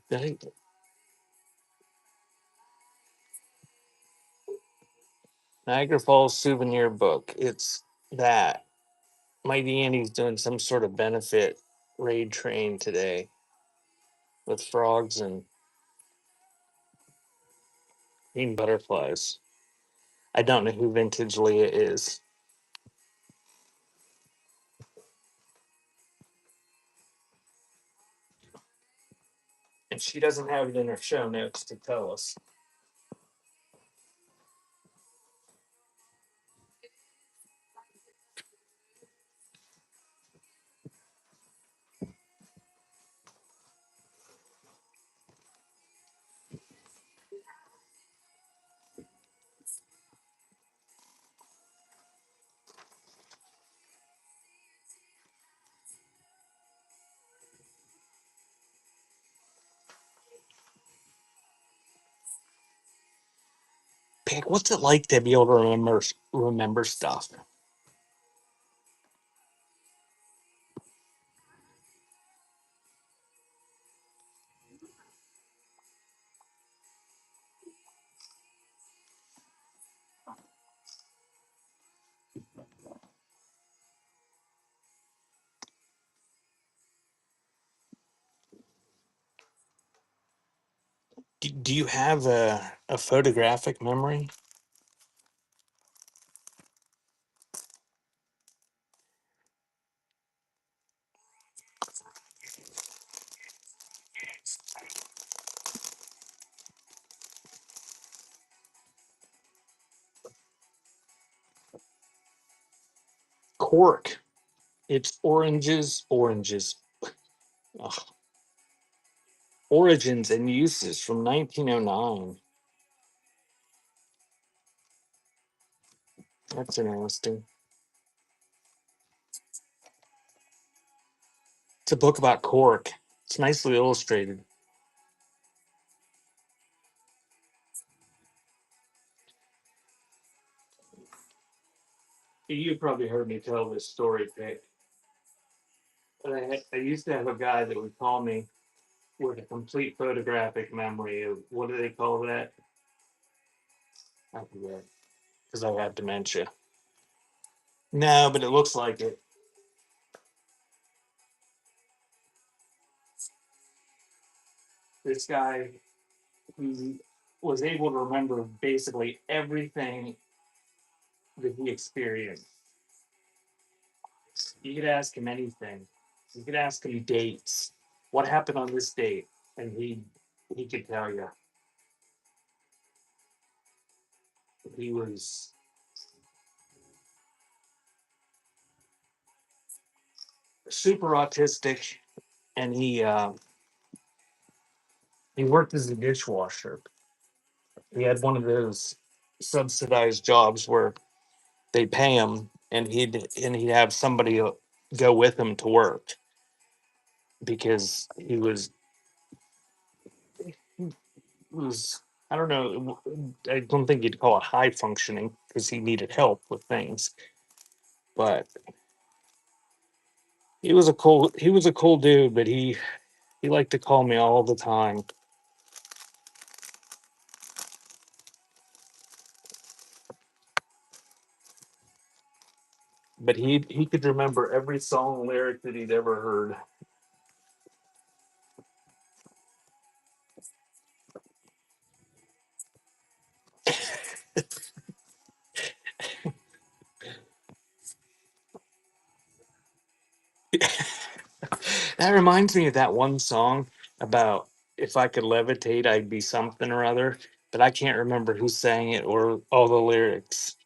Dang. Niagara Falls souvenir book. It's that. Mighty Annie's doing some sort of benefit raid train today with frogs and green butterflies. I don't know who Vintage Leah is. And she doesn't have it in her show notes to tell us. Pick, what's it like to be able to remember stuff? Do you have a photographic memory? Cork. It's oranges, oranges. Ugh. Origins and uses from 1909. That's interesting. It's a book about cork. It's nicely illustrated. You probably heard me tell this story, Pick. But I used to have a guy that would call me with a complete photographic memory of what do they call that? I forget because I have dementia. No, but it looks like it. This guy who was able to remember basically everything that he experienced. You could ask him anything. You could ask him dates. What happened on this date? And he could tell you. He was super autistic, and he worked as a dishwasher. He had one of those subsidized jobs where they pay him, and he'd have somebody go with him to work because he was I don't know. I don't think you'd call it high functioning because he needed help with things. But he was a cool dude. But he liked to call me all the time. But he could remember every song lyric that he'd ever heard. That reminds me of that one song about if I could levitate, I'd be something or other. But I can't remember who sang it or all the lyrics.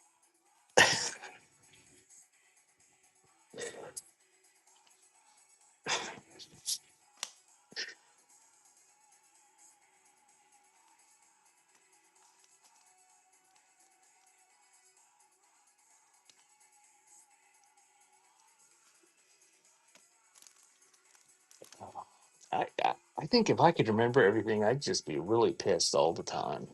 I think if I could remember everything, I'd just be really pissed all the time.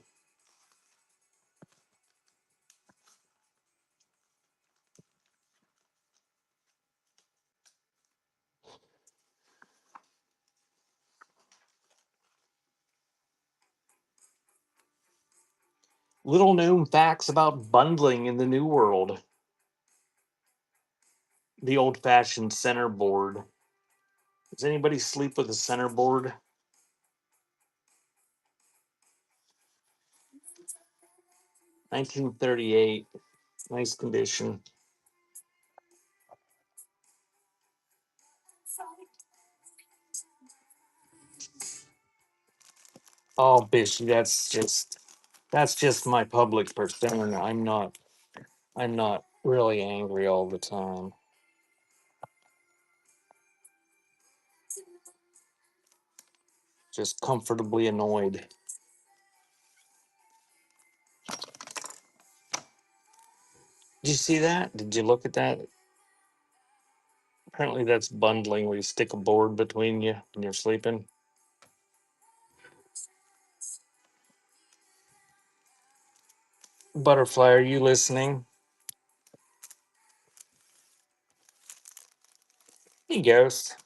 Little known facts about bundling in the New World. The old fashioned center board. Does anybody sleep with a center board? 1938. Nice condition. Oh, Bishy, that's just my public persona. I'm not really angry all the time. Just comfortably annoyed. Did you see that? Did you look at that? Apparently that's bundling where you stick a board between you when you're sleeping. Butterfly, are you listening? Hey, Ghost.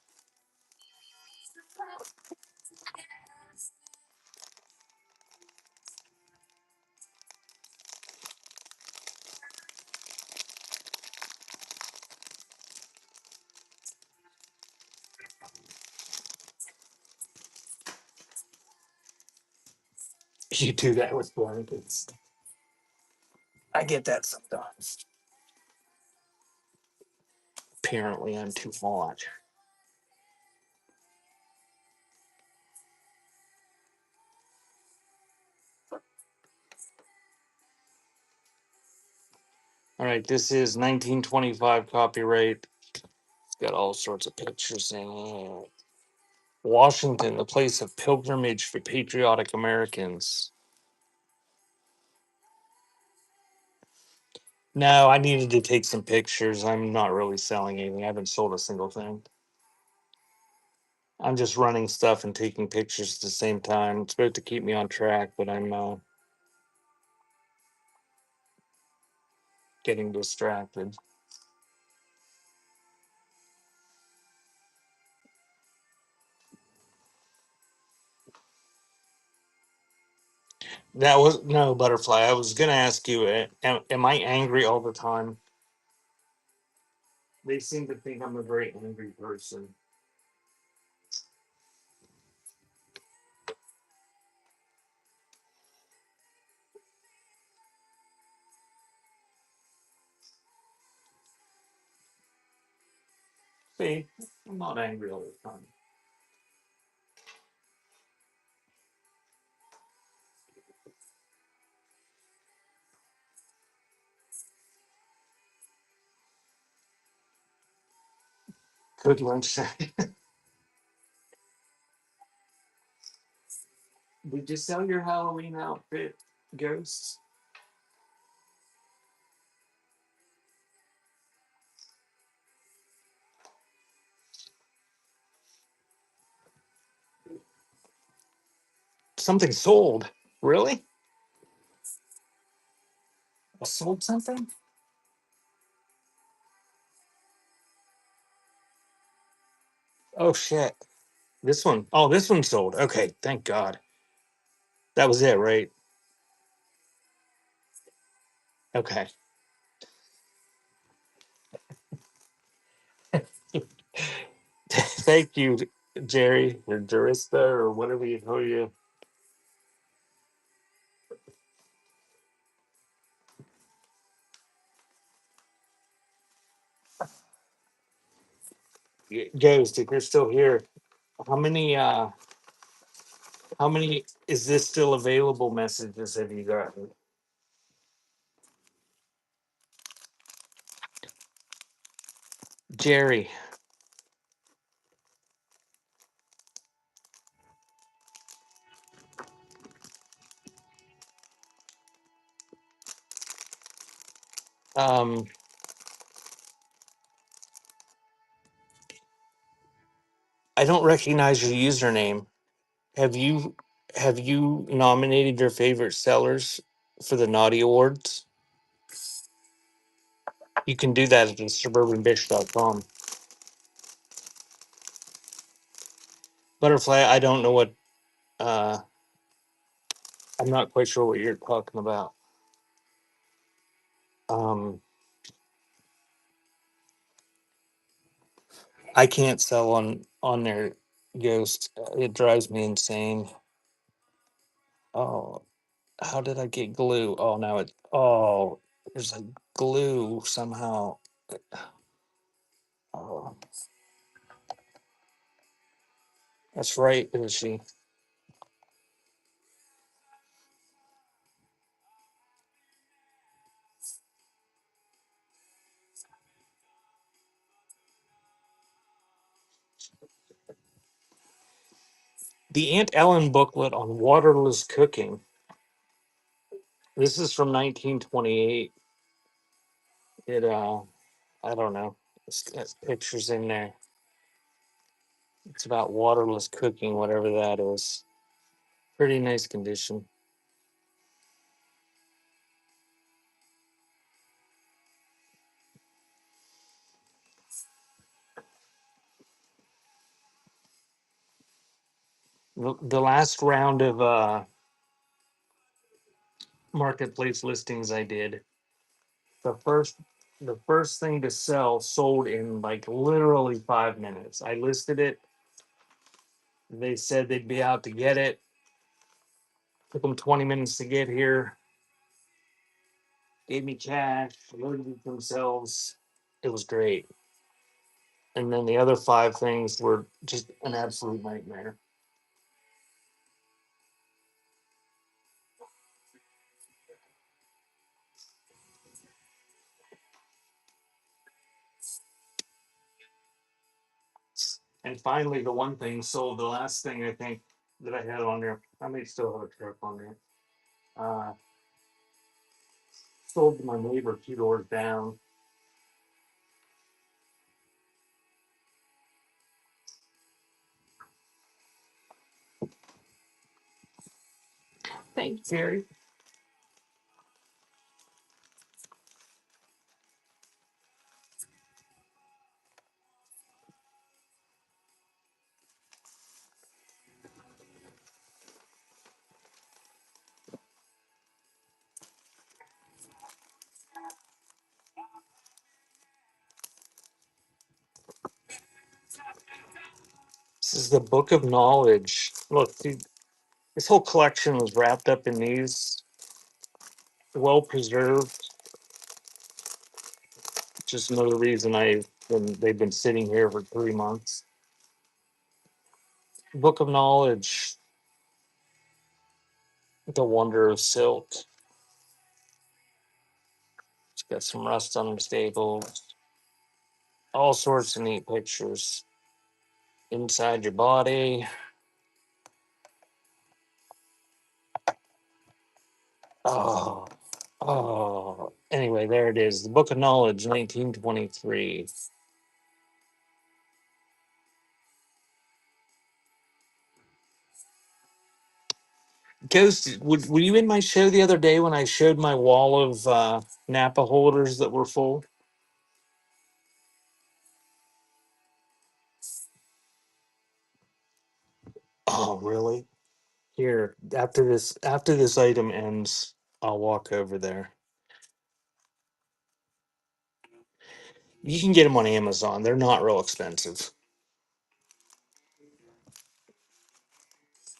You do that with blankets. I get that sometimes. Apparently, I'm too hot. All right, this is 1925 copyright. It's got all sorts of pictures in it. Washington, the place of pilgrimage for patriotic Americans. No, I needed to take some pictures. I'm not really selling anything. I haven't sold a single thing. I'm just running stuff and taking pictures at the same time. It's supposed to keep me on track, but I'm getting distracted. That was no butterfly. I was gonna ask you, am I angry all the time? They seem to think I'm a very angry person. See, I'm not angry all the time. Good lunch. Did you sell your Halloween outfit, Ghosts? Something sold. Really? I sold something? Oh shit. This one. Oh, this one sold. Okay, thank God. That was it, right? Okay. Thank you, Jerry or Jarista or whatever you call you. Ghost, if you're still here, how many how many is this still available messages have you gotten? Jerry, um, I don't recognize your username. Have you have you nominated your favorite sellers for the Naughty Awards? You can do that at suburbanbish.com. Butterfly, I don't know what uh I'm not quite sure what you're talking about. Um I can't sell on their Ghost. It drives me insane. Oh, how did I get glue? Oh, now it. Oh, there's a glue somehow. Oh, that's right, Uchi. The Aunt Ellen booklet on waterless cooking. This is from 1928. It I don't know. It's got pictures in there. It's about waterless cooking, whatever that is. Pretty nice condition. The last round of marketplace listings I did, the first the first thing to sell sold in like literally 5 minutes. I listed it. They said they'd be out to get it. Took them 20 minutes to get here. Gave me cash. Loaded it themselves. It was great. And then the other five things were just an absolute nightmare. And finally, the one thing sold. The last thing I think that I had on there, I may still have a truck on there. Uh, Sold to my neighbor 2 doors down. Thanks, Jerry. This is the Book of Knowledge. Look, dude, this whole collection was wrapped up in these, well preserved. Just another reason they've been sitting here for 3 months. Book of Knowledge, The Wonder of Silk. It's got some rust on the staples. All sorts of neat pictures. Inside your body. Oh, oh. Anyway, there it is. The Book of Knowledge, 1923. Ghost, were you in my show the other day when I showed my wall of Napa holders that were full? Oh, really? Here, after this item ends, I'll walk over there. You can get them on Amazon. They're not real expensive.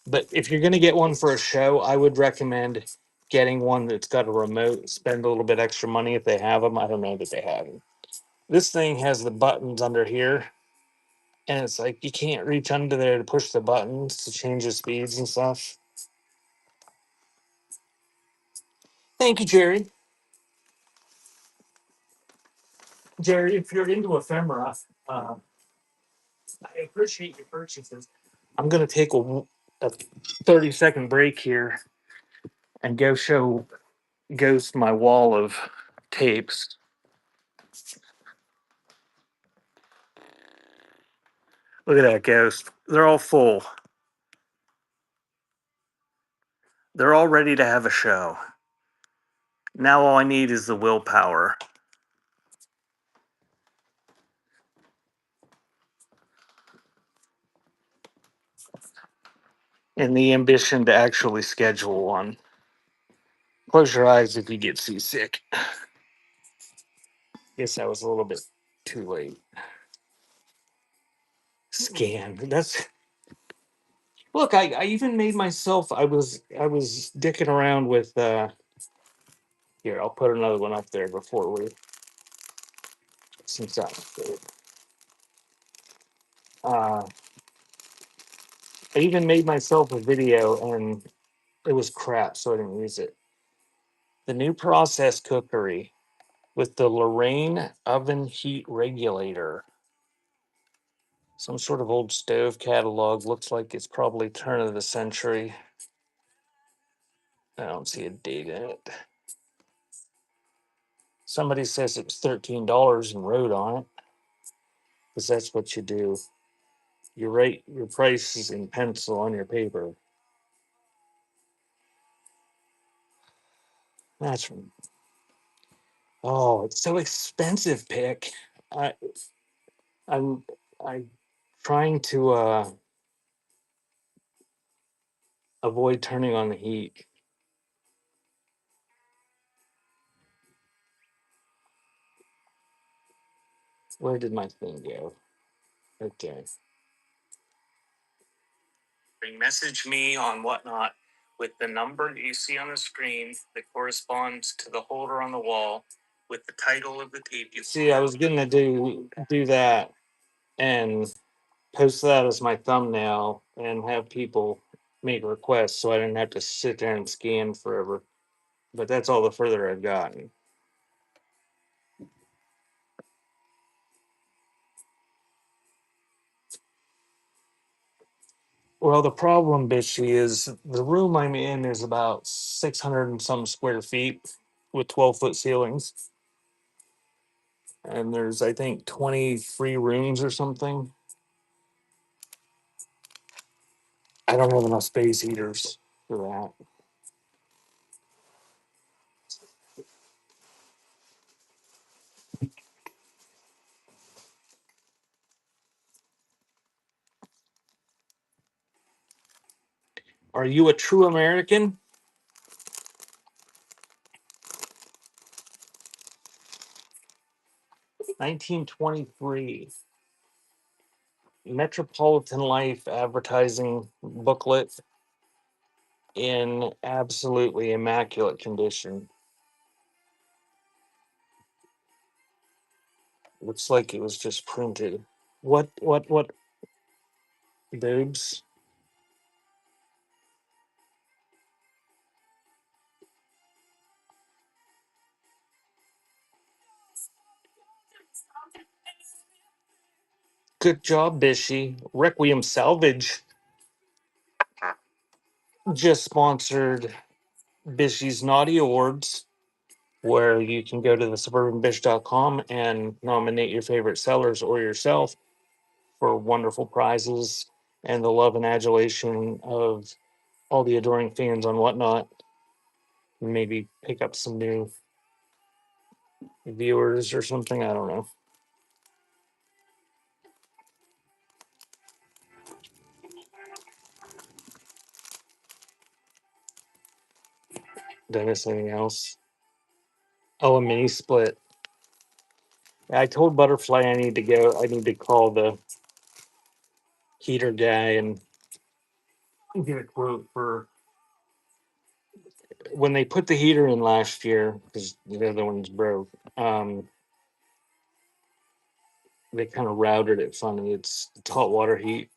But if you're going to get one for a show, I would recommend getting one that's got a remote. Spend a little bit extra money if they have them. I don't know that they have them. This thing has the buttons under here, and it's like you can't reach under there to push the buttons to change the speeds and stuff. Thank you, Jerry. Jerry, if you're into ephemera, uh, I appreciate your purchases. I'm going to take a 30-second break here and go show Ghost my wall of tapes. Look at that, Ghost. They're all full. They're all ready to have a show. Now all I need is the willpower and the ambition to actually schedule one. Close your eyes if you get seasick. Guess that was a little bit too late. Scan. That's look. I even made myself. I was dicking around with. Here, I'll put another one up there before we. Since that. Uh, I even made myself a video and it was crap, so I didn't use it. The new process cookery with the Lorraine oven heat regulator. Some sort of old stove catalog. Looks like it's probably turn of the century. I don't see a date in it. Somebody says it's $13 and wrote on it. Because that's what you do. You write your prices in pencil on your paper. That's oh, it's so expensive, pick. I I'm trying to avoid turning on the heat. Where did my thing go? Okay. Message me on Whatnot with the number that you see on the screen that corresponds to the holder on the wall with the title of the tape. You see, I was gonna do that and post that as my thumbnail and have people make requests so I didn't have to sit there and scan forever. But that's all the further I've gotten. Well, the problem, Bishy, is the room I'm in is about 600 and some square feet with 12-foot ceilings. And there's, I think, 23 rooms or something. I don't have enough space heaters for that. Are you a true American? 1923. Metropolitan Life advertising booklet in absolutely immaculate condition. Looks like it was just printed. What boobs? Good job, Bishy. Requiem Salvage just sponsored Bishy's Naughty Awards, where you can go to the suburbanbish.com and nominate your favorite sellers or yourself for wonderful prizes and the love and adulation of all the adoring fans on Whatnot. Maybe pick up some new viewers or something. I don't know. Did I miss anything else? Oh, a mini split. I told Butterfly I need to go. I need to call the heater guy and get a quote for when they put the heater in last year because the other one's broke. They kind of routed it funny. It's hot water heat.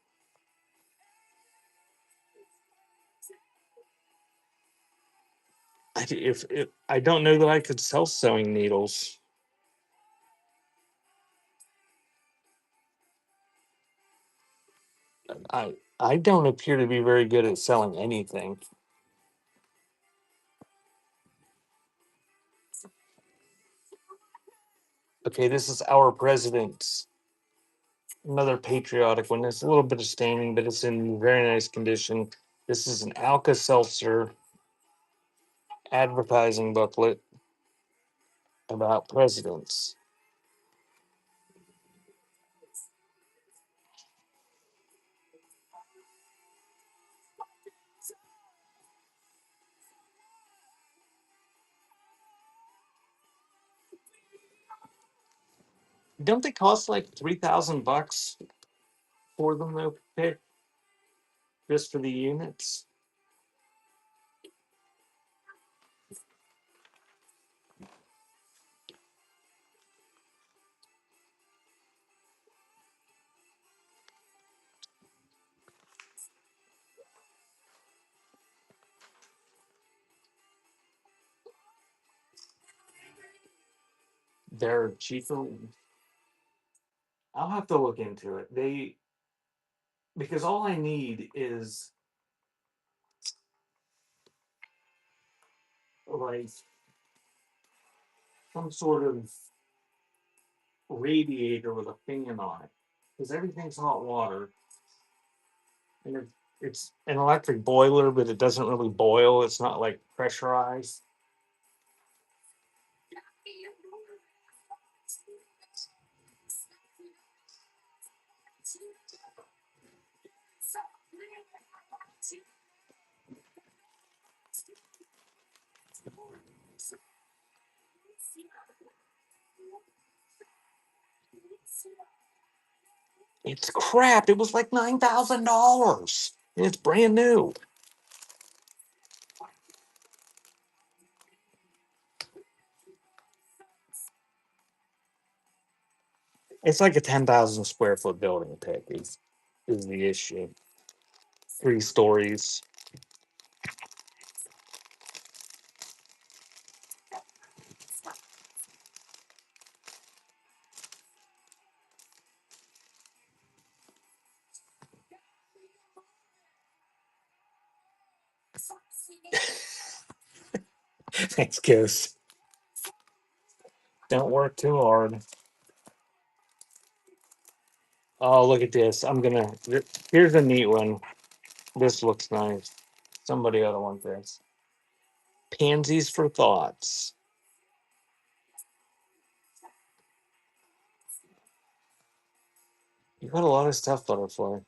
If I don't know that I could sell sewing needles. I don't appear to be very good at selling anything. Okay, this is Our President's, another patriotic one. There's a little bit of staining, but it's in very nice condition. This is an Alka Seltzer advertising booklet about presidents. Don't they cost like $3,000 for them though, pick just for the units? They're cheaper. I'll have to look into it. They because all I need is like some sort of radiator with a fan on it because everything's hot water and it's an electric boiler, but it doesn't really boil. It's not like pressurized. It's crap. It was like $9,000. And it's brand new. It's like a 10,000 square foot building, Pick, is the issue. 3 stories. Thanks, Ghost. Don't work too hard. Oh, look at this. Here's a neat one. This looks nice. Somebody ought to want this. Pansies for thoughts. You got a lot of stuff, Butterfly.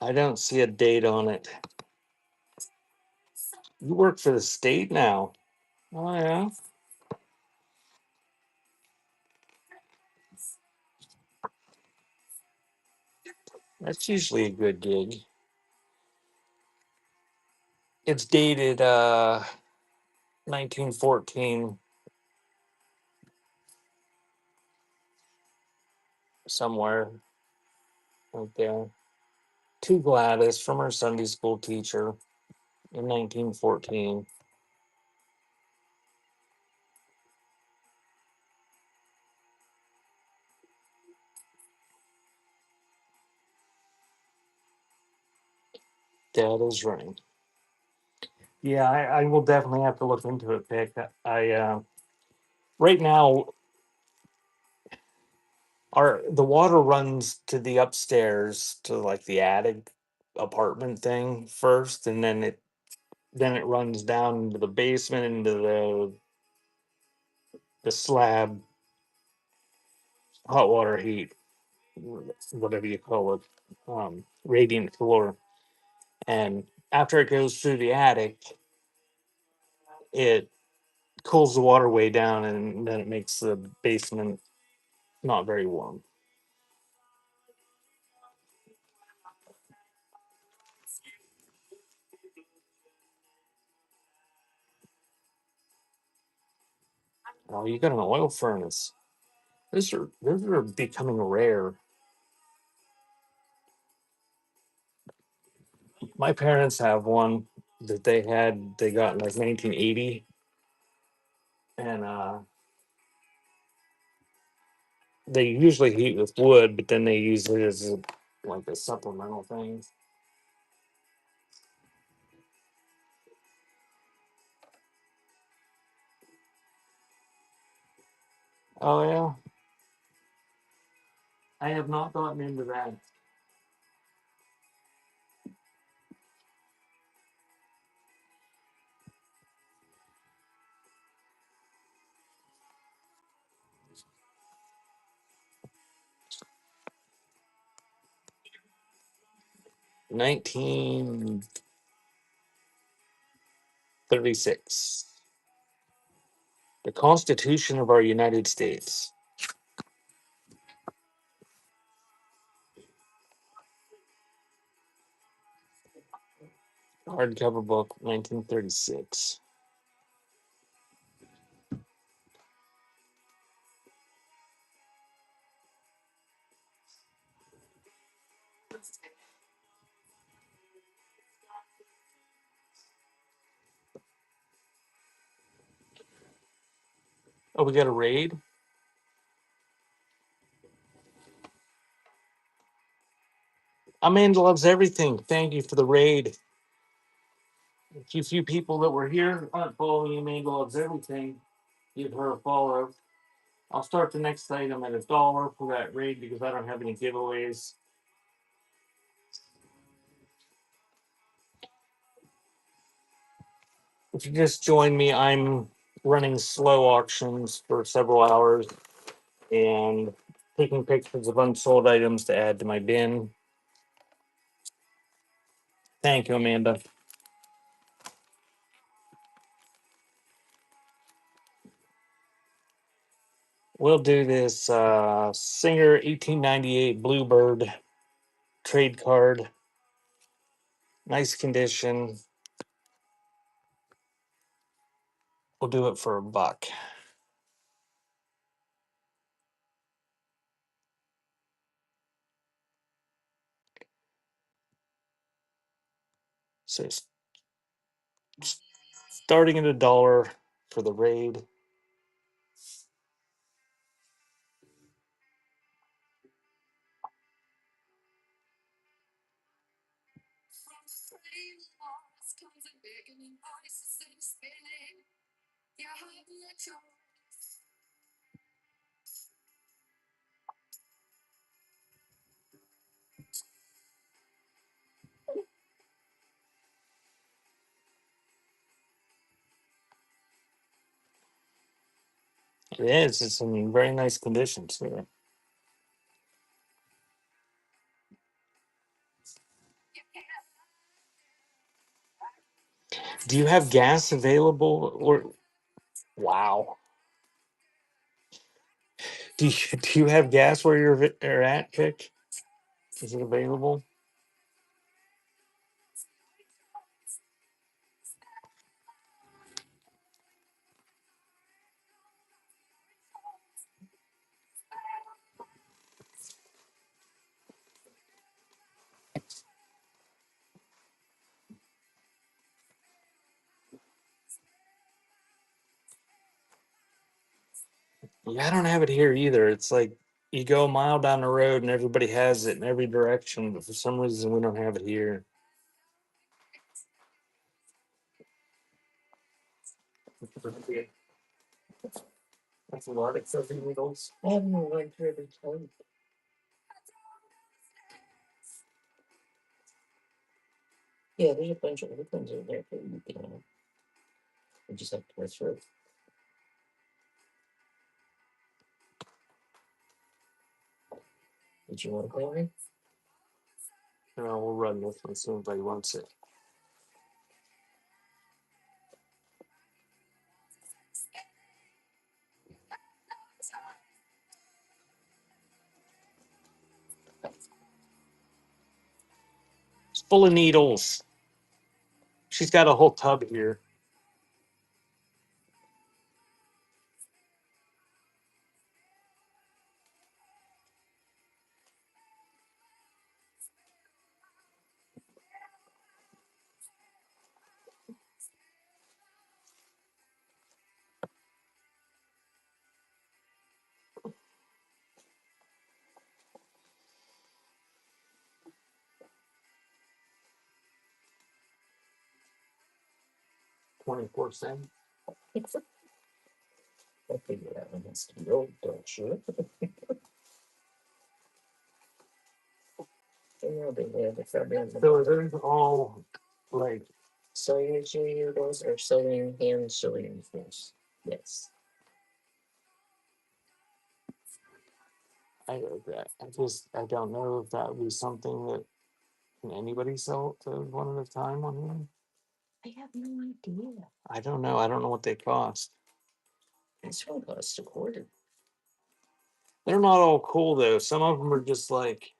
I don't see a date on it. You work for the state now. Oh, yeah. That's usually a good gig. It's dated 1914 somewhere right there. To Gladys from her Sunday school teacher in 1914. That is right. Yeah, I will definitely have to look into it, Pick. Right now the water runs to the upstairs to like the attic apartment thing first, and then it runs down into the basement into the slab hot water heat, whatever you call it, radiant floor. And after it goes through the attic, it cools the water way down, and then it makes the basement not very warm. Oh, you got an oil furnace. Those are becoming rare. My parents have one that they got in like 1980, and they usually heat with wood, but then they use it as like a supplemental thing. Oh yeah, I have not gotten into that. 1936, the Constitution of our United States, hardcover book, 1936. Oh, we got a raid. Amanda loves everything. Thank you for the raid. A few people that were here aren't following Amanda loves everything. Give her a follow. I'll start the next item at $1 for that raid because I don't have any giveaways. If you just join me, I'm running slow auctions for several hours and taking pictures of unsold items to add to my bin. Thank you, Amanda. We'll do this Singer 1898 Bluebird trade card. Nice condition. We'll do it for $1. So starting at $1 for the raid. It is. It's in very nice conditions here. Do you have gas available? Or wow. Do you have gas where you're at, Pick? Is it available? Yeah, I don't have it here either. It's like you go a mile down the road and everybody has it in every direction, but for some reason we don't have it here. That's a lot of fuzzy needles. I have no one for every time. Yeah, there's a bunch of other ones in there for you can. You just have to press through. Did you want to play with me? No, we'll run this one as soon as anybody wants it. It's full of needles. She's got a whole tub here. $24. I'll figure that one has to be old, don't you? So are those all like Sewing machine needles or sewing hand sewing things? Yes. I don't know if that would be something that can anybody sell to one at a time on here. I have no idea. I don't know. I don't know what they cost. This one costs a quarter. They're not all cool though. Some of them are just like,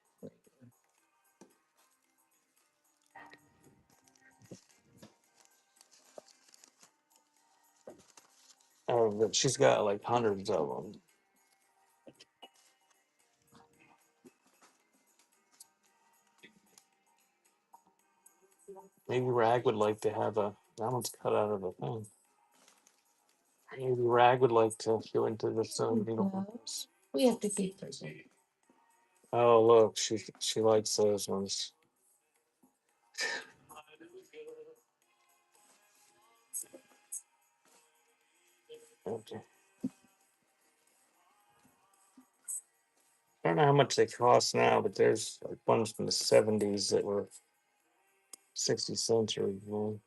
oh, but she's got like hundreds of them. Maybe Rag would like to have that one's cut out of the thing. Maybe Rag would like to go into the sewing needle. No. We have to keep those. Oh, look, she likes those ones. Okay. I don't know how much they cost now, but there's like ones from the '70s that were 60 cents or more.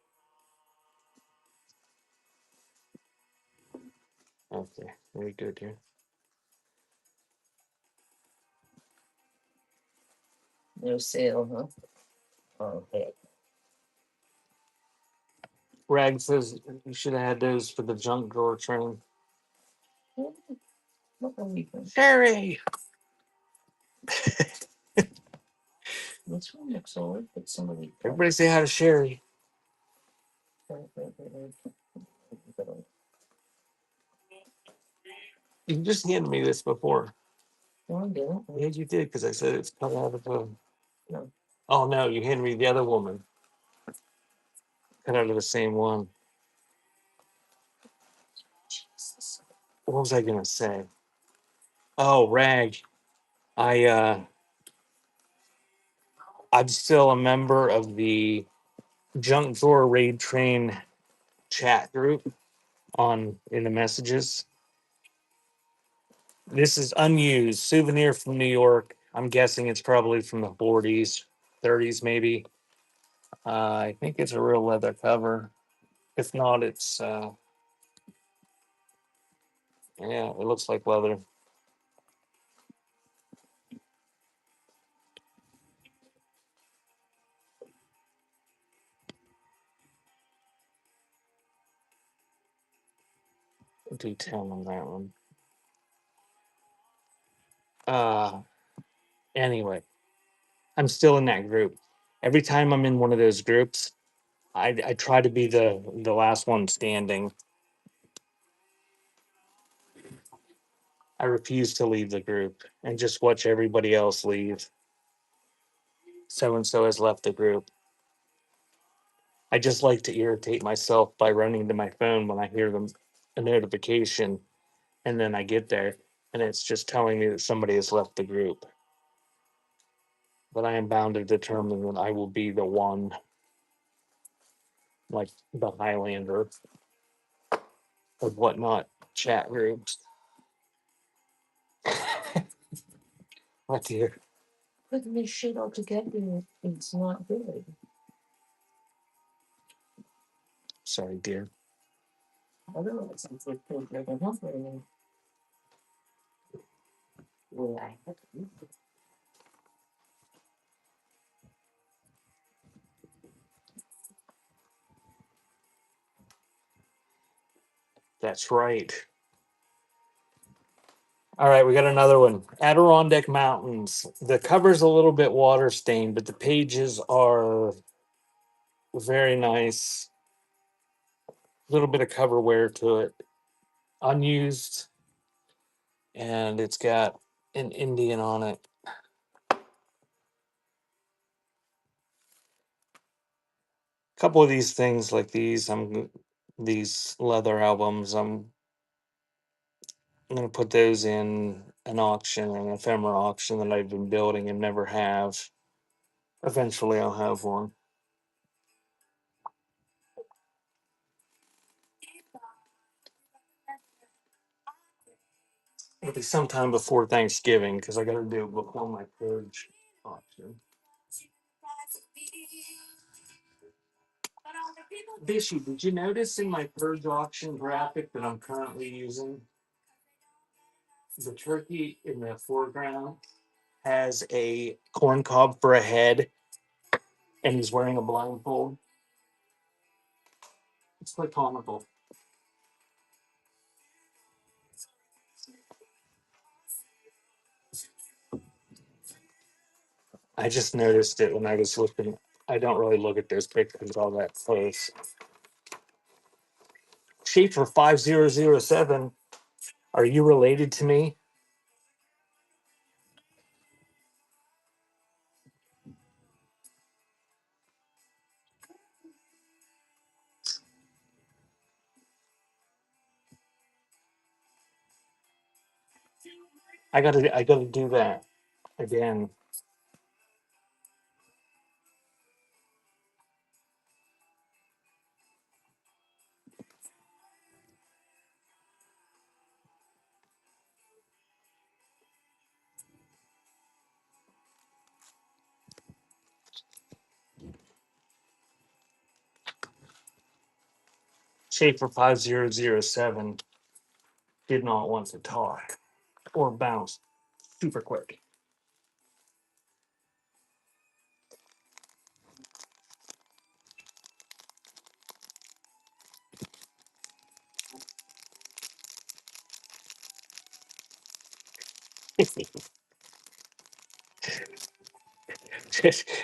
Okay, very good here. No sale, huh? Oh, heck. Rag says you should have had those for the junk drawer train. Sherry. Everybody say hi to Sherry. You just handed me this before. Yeah, you did because I said it's cut out of a. No. Oh no, you handed me the other woman. Cut out of the same one. What was I gonna say? Oh, Rag. I I'm still a member of the Junk Drawer Raid Train chat group on in the messages. This is unused souvenir from New York. I'm guessing it's probably from the 40s, 30s, maybe. I think it's a real leather cover. If not, it's yeah, it looks like leather. Do 10 on that one. Uh anyway, I'm still in that group. Every time I'm in one of those groups, I try to be the last one standing. I refuse to leave the group and just watch everybody else leave. So and so has left the group. I just like to irritate myself by running to my phone when I hear them a notification, and then I get there and it's just telling me that somebody has left the group. But I am bound to determine that I will be the one, like the Highlander of whatnot chat groups. What dear? Putting this shit all together, it's not good. Sorry, dear. Otherwise, it's like they're not very. That's right. All right, we got another one. Adirondack Mountains. The cover's a little bit water stained, but the pages are very nice. A little bit of cover wear to it. Unused, and it's got an Indian on it. A couple of these things like these leather albums, I'm gonna put those in an auction, an ephemera auction that I've been building and never have. Eventually I'll have one. It'll be sometime before Thanksgiving because I got to do it before my purge auction. Bishy, did you notice in my purge auction graphic that I'm currently using, the turkey in the foreground has a corn cob for a head and he's wearing a blindfold? It's quite comical. I just noticed it when I was looking. I don't really look at those pictures all that close. Schaefer 5007. Are you related to me? I gotta do that again. Schaefer 5007 did not want to talk or bounce super quick.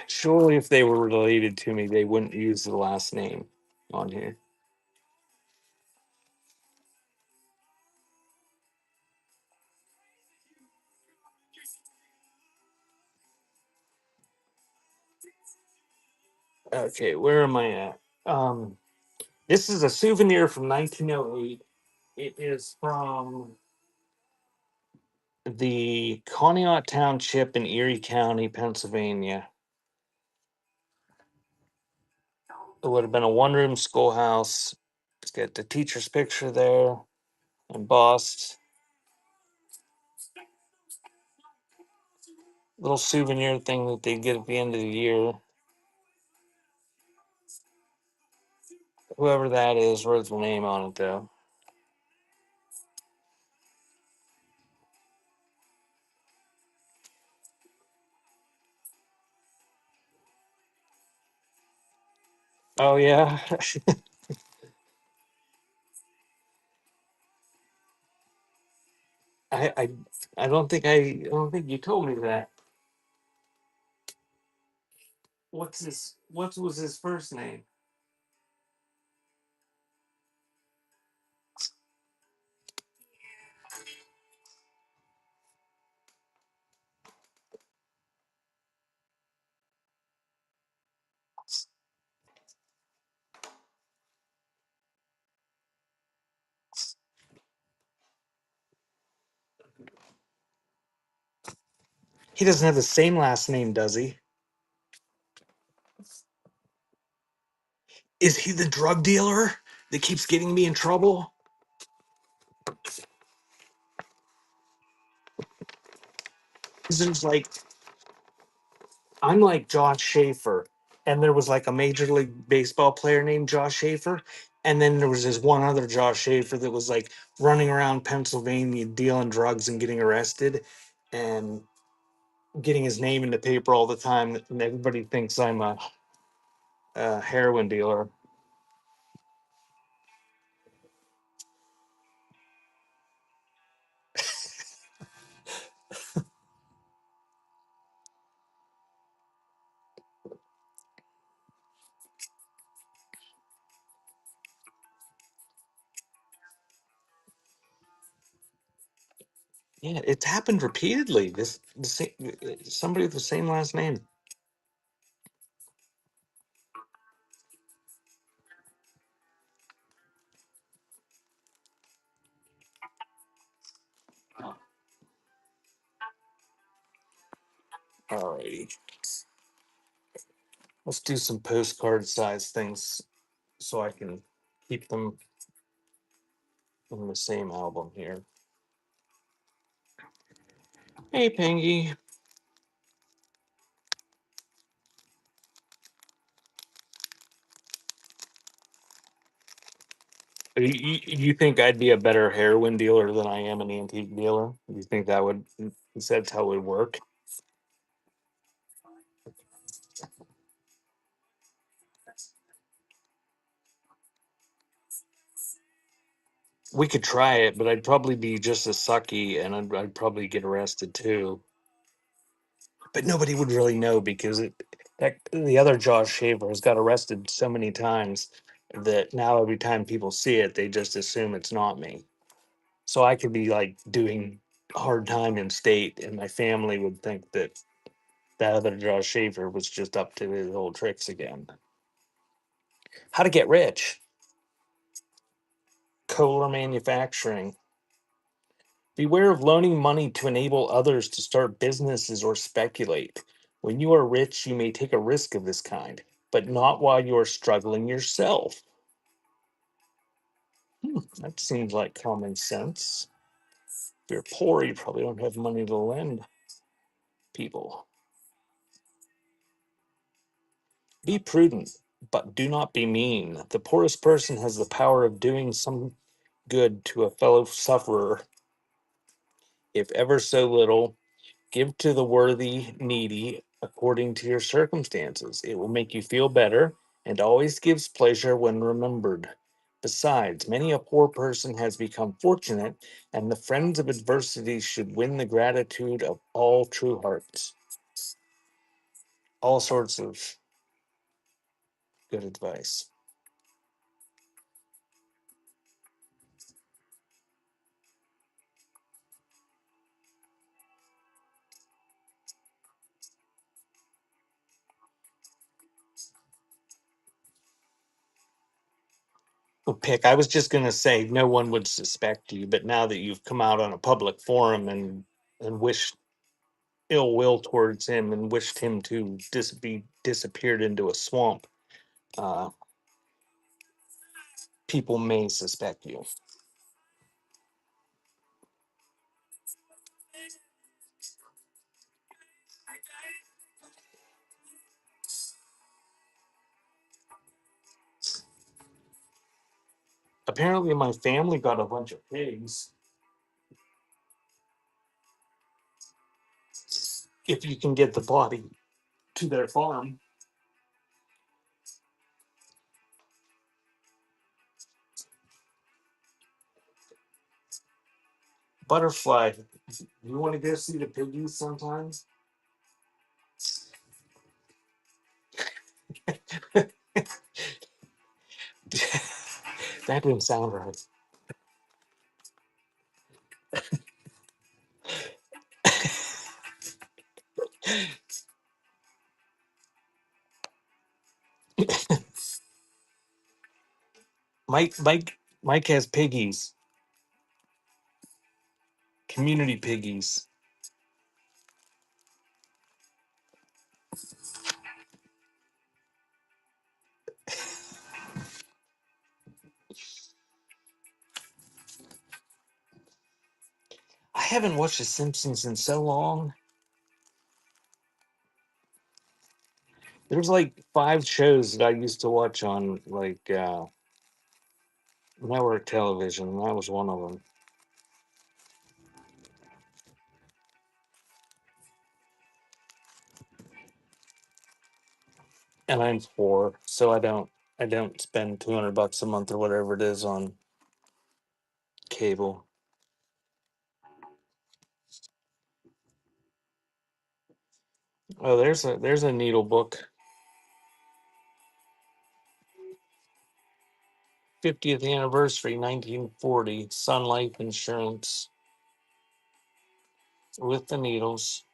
Surely, if they were related to me, they wouldn't use the last name on here. Okay, where am I at? Um, this is a souvenir from 1908. It is from the Conneaut Township in Erie County, Pennsylvania. It would have been a one-room schoolhouse. It's got the teacher's picture there, embossed. Little souvenir thing that they get at the end of the year. Whoever that is, wrote their name on it though. Oh yeah. I, I I don't think you told me that. What was his first name? He doesn't have the same last name, does he? Is he the drug dealer that keeps getting me in trouble? Because there's like I'm like Josh Schaefer, and there was like a major league baseball player named Josh Schaefer, and then there was this one other Josh Schaefer that was like running around Pennsylvania dealing drugs and getting arrested, and getting his name in the paper all the time, and everybody thinks I'm a heroin dealer. Yeah, it's happened repeatedly. Somebody with the same last name. Alrighty, let's do some postcard size things so I can keep them in the same album here. Hey, Pengy. You think I'd be a better heroin dealer than I am an antique dealer? You think that would that's how it would work? We could try it, but I'd probably be just as sucky, and I'd probably get arrested too. But nobody would really know because the other Josh Shaver has got arrested so many times that now every time people see it, they just assume it's not me. So I could be like doing hard time in state, and my family would think that that other Josh Shaver was just up to his old tricks again. How to get rich? Kohler Manufacturing. Beware of loaning money to enable others to start businesses or speculate. When you are rich, you may take a risk of this kind, but not while you are struggling yourself. That seems like common sense. If you're poor, you probably don't have money to lend people. Be prudent, but do not be mean. The poorest person has the power of doing some good to a fellow sufferer, if ever so little. Give to the worthy, needy, according to your circumstances. It will make you feel better and always gives pleasure when remembered. Besides, many a poor person has become fortunate, and the friends of adversity should win the gratitude of all true hearts. All sorts of good advice. Pick. I was just going to say no one would suspect you, but now that you've come out on a public forum and wished ill will towards him and wished him to be disappeared into a swamp, uh, people may suspect you. Apparently, my family got a bunch of pigs. If you can get the body to their farm, butterfly. You want to go see the piggies sometime? That didn't sound right. Mike has piggies, community piggies. I haven't watched The Simpsons in so long. There's like 5 shows that I used to watch on like network television. And that was one of them. And I'm poor, so I don't spend $200 a month or whatever it is on cable. Oh, there's a needle book. 50th anniversary, 1940, Sun Life Insurance with the needles.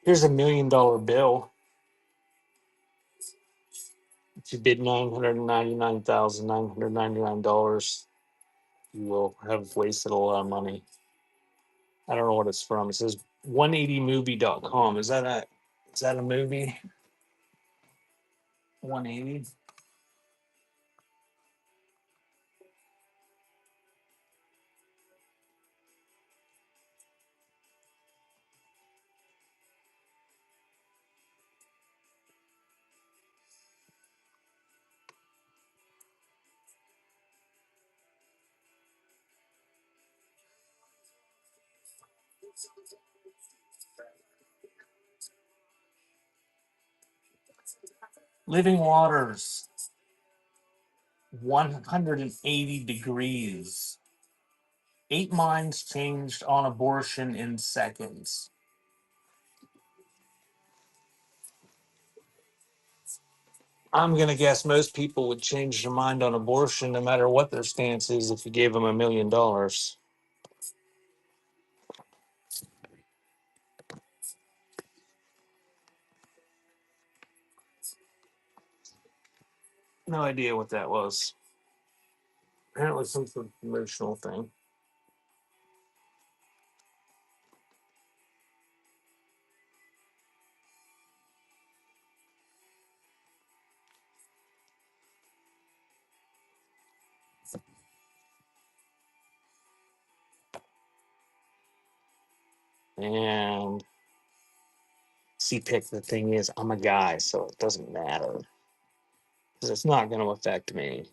Here's $1 million bill. If you bid $999,999, you will have wasted a lot of money. I don't know what it's from. It says 180movie.com. Is that a movie? 180? Living Waters. 180 degrees. 8 minds changed on abortion in seconds. I'm going to guess most people would change their mind on abortion no matter what their stance is if you gave them $1 million. No idea what that was. Apparently, some sort of promotional thing. And see, pick the thing is, I'm a guy, so it doesn't matter because it's not going to affect me.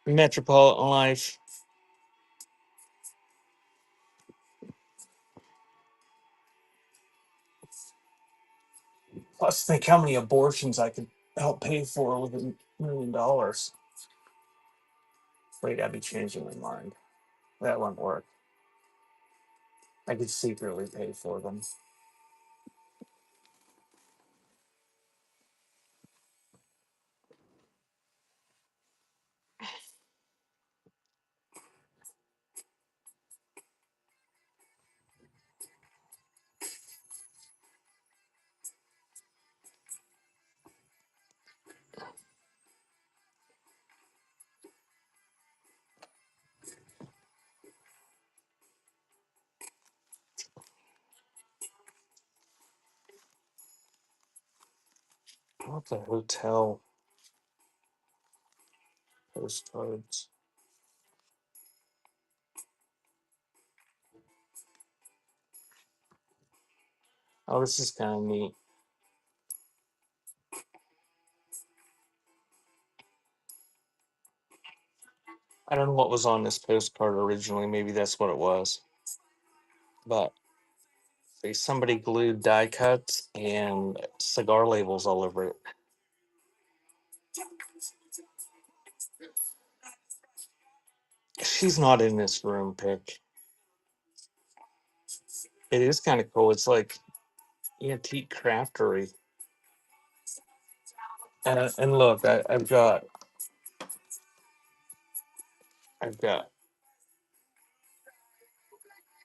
Metropolitan life. Plus, think how many abortions I could help pay for with $1 million. Wait, I'd be changing my mind. That won't work. I could secretly pay for them. What the hotel postcards? Oh, this is kind of neat. I don't know what was on this postcard originally. Maybe that's what it was. But say somebody glued die cuts and cigar labels all over it. She's not in this room, Pick. It is kind of cool. It's like antique craftery. And look, I've got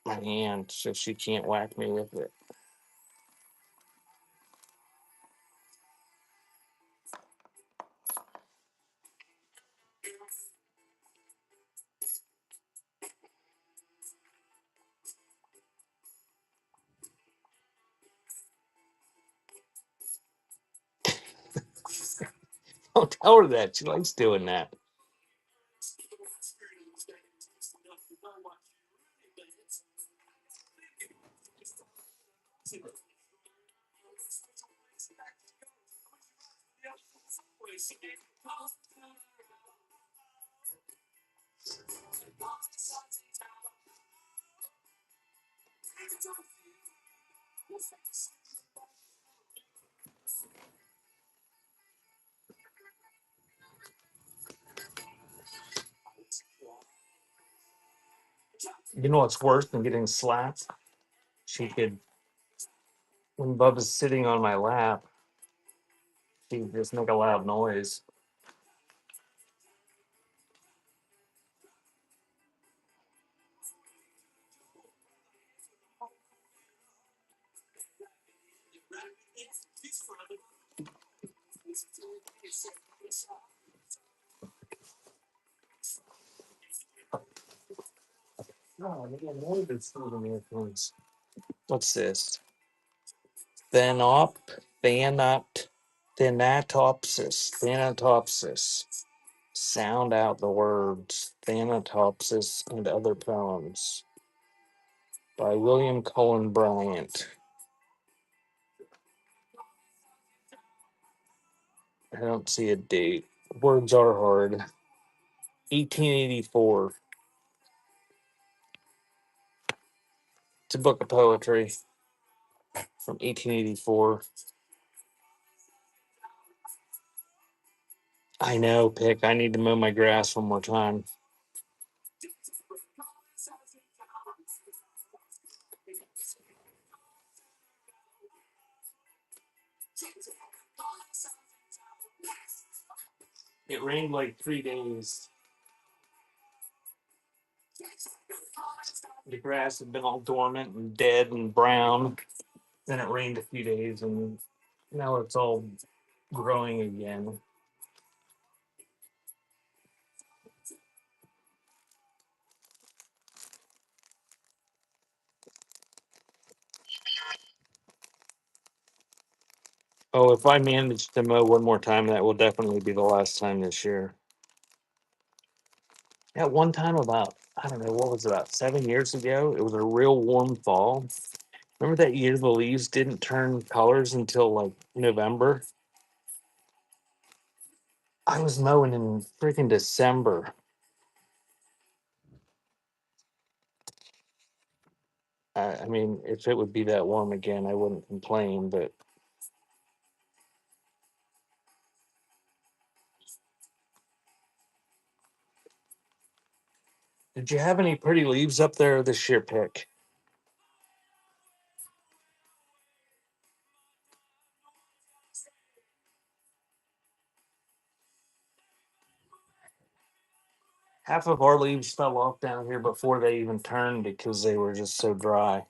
my hand, so she can't whack me with it. Don't tell her that. She likes doing that. You know what's worse than getting slapped? She could, when Bubba's sitting on my lap, she could just make a loud noise. No, they get noises through the earphones. What's this? Thanatopsis. Sound out the words Thanatopsis and Other Poems by William Cullen Bryant. I don't see a date. Words are hard. 1884. It's a book of poetry. from 1884. I know, Pick. I need to mow my grass one more time. It rained like 3 days. The grass had been all dormant and dead and brown. Then it rained a few days, and now it's all growing again. Oh, if I manage to mow one more time, that will definitely be the last time this year. At one time, about, I don't know, what was it, about 7 years ago, it was a real warm fall. Remember that year the leaves didn't turn colors until like November? I was mowing in freaking December. I mean, if it would be that warm again, I wouldn't complain. But did you have any pretty leaves up there this year, Pick? Half of our leaves fell off down here before they even turned because they were just so dry.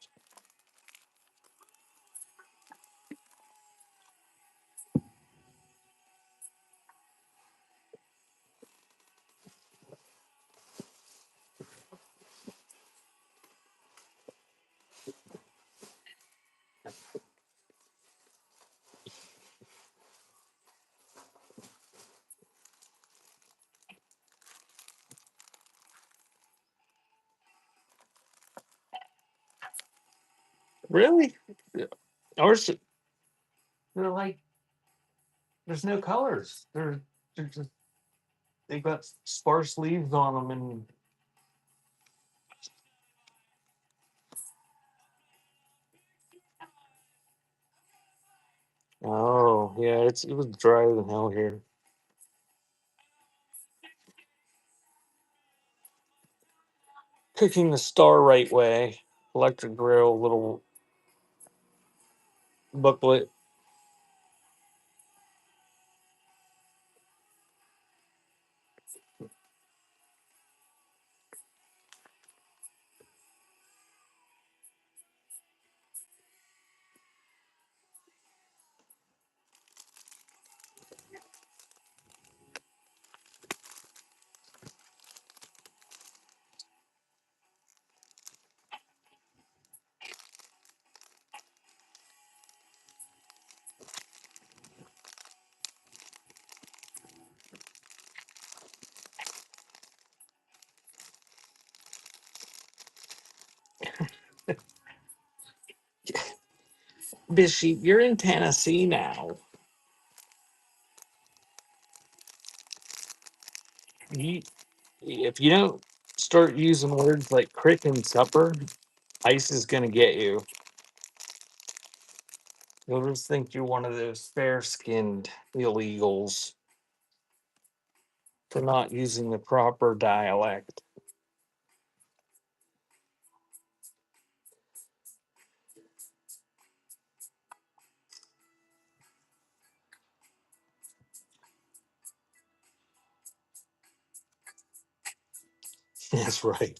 Really? Yeah. Ours, they're like, there's no colors. They're just, they've got sparse leaves on them. And oh, yeah, it was drier than hell here. Cooking the star right way, electric grill, little booklet. Bishy, you're in Tennessee now. You, if you don't start using words like crick and supper, ICE is going to get you. They'll just think you're one of those fair skinned illegals for not using the proper dialect. That's right.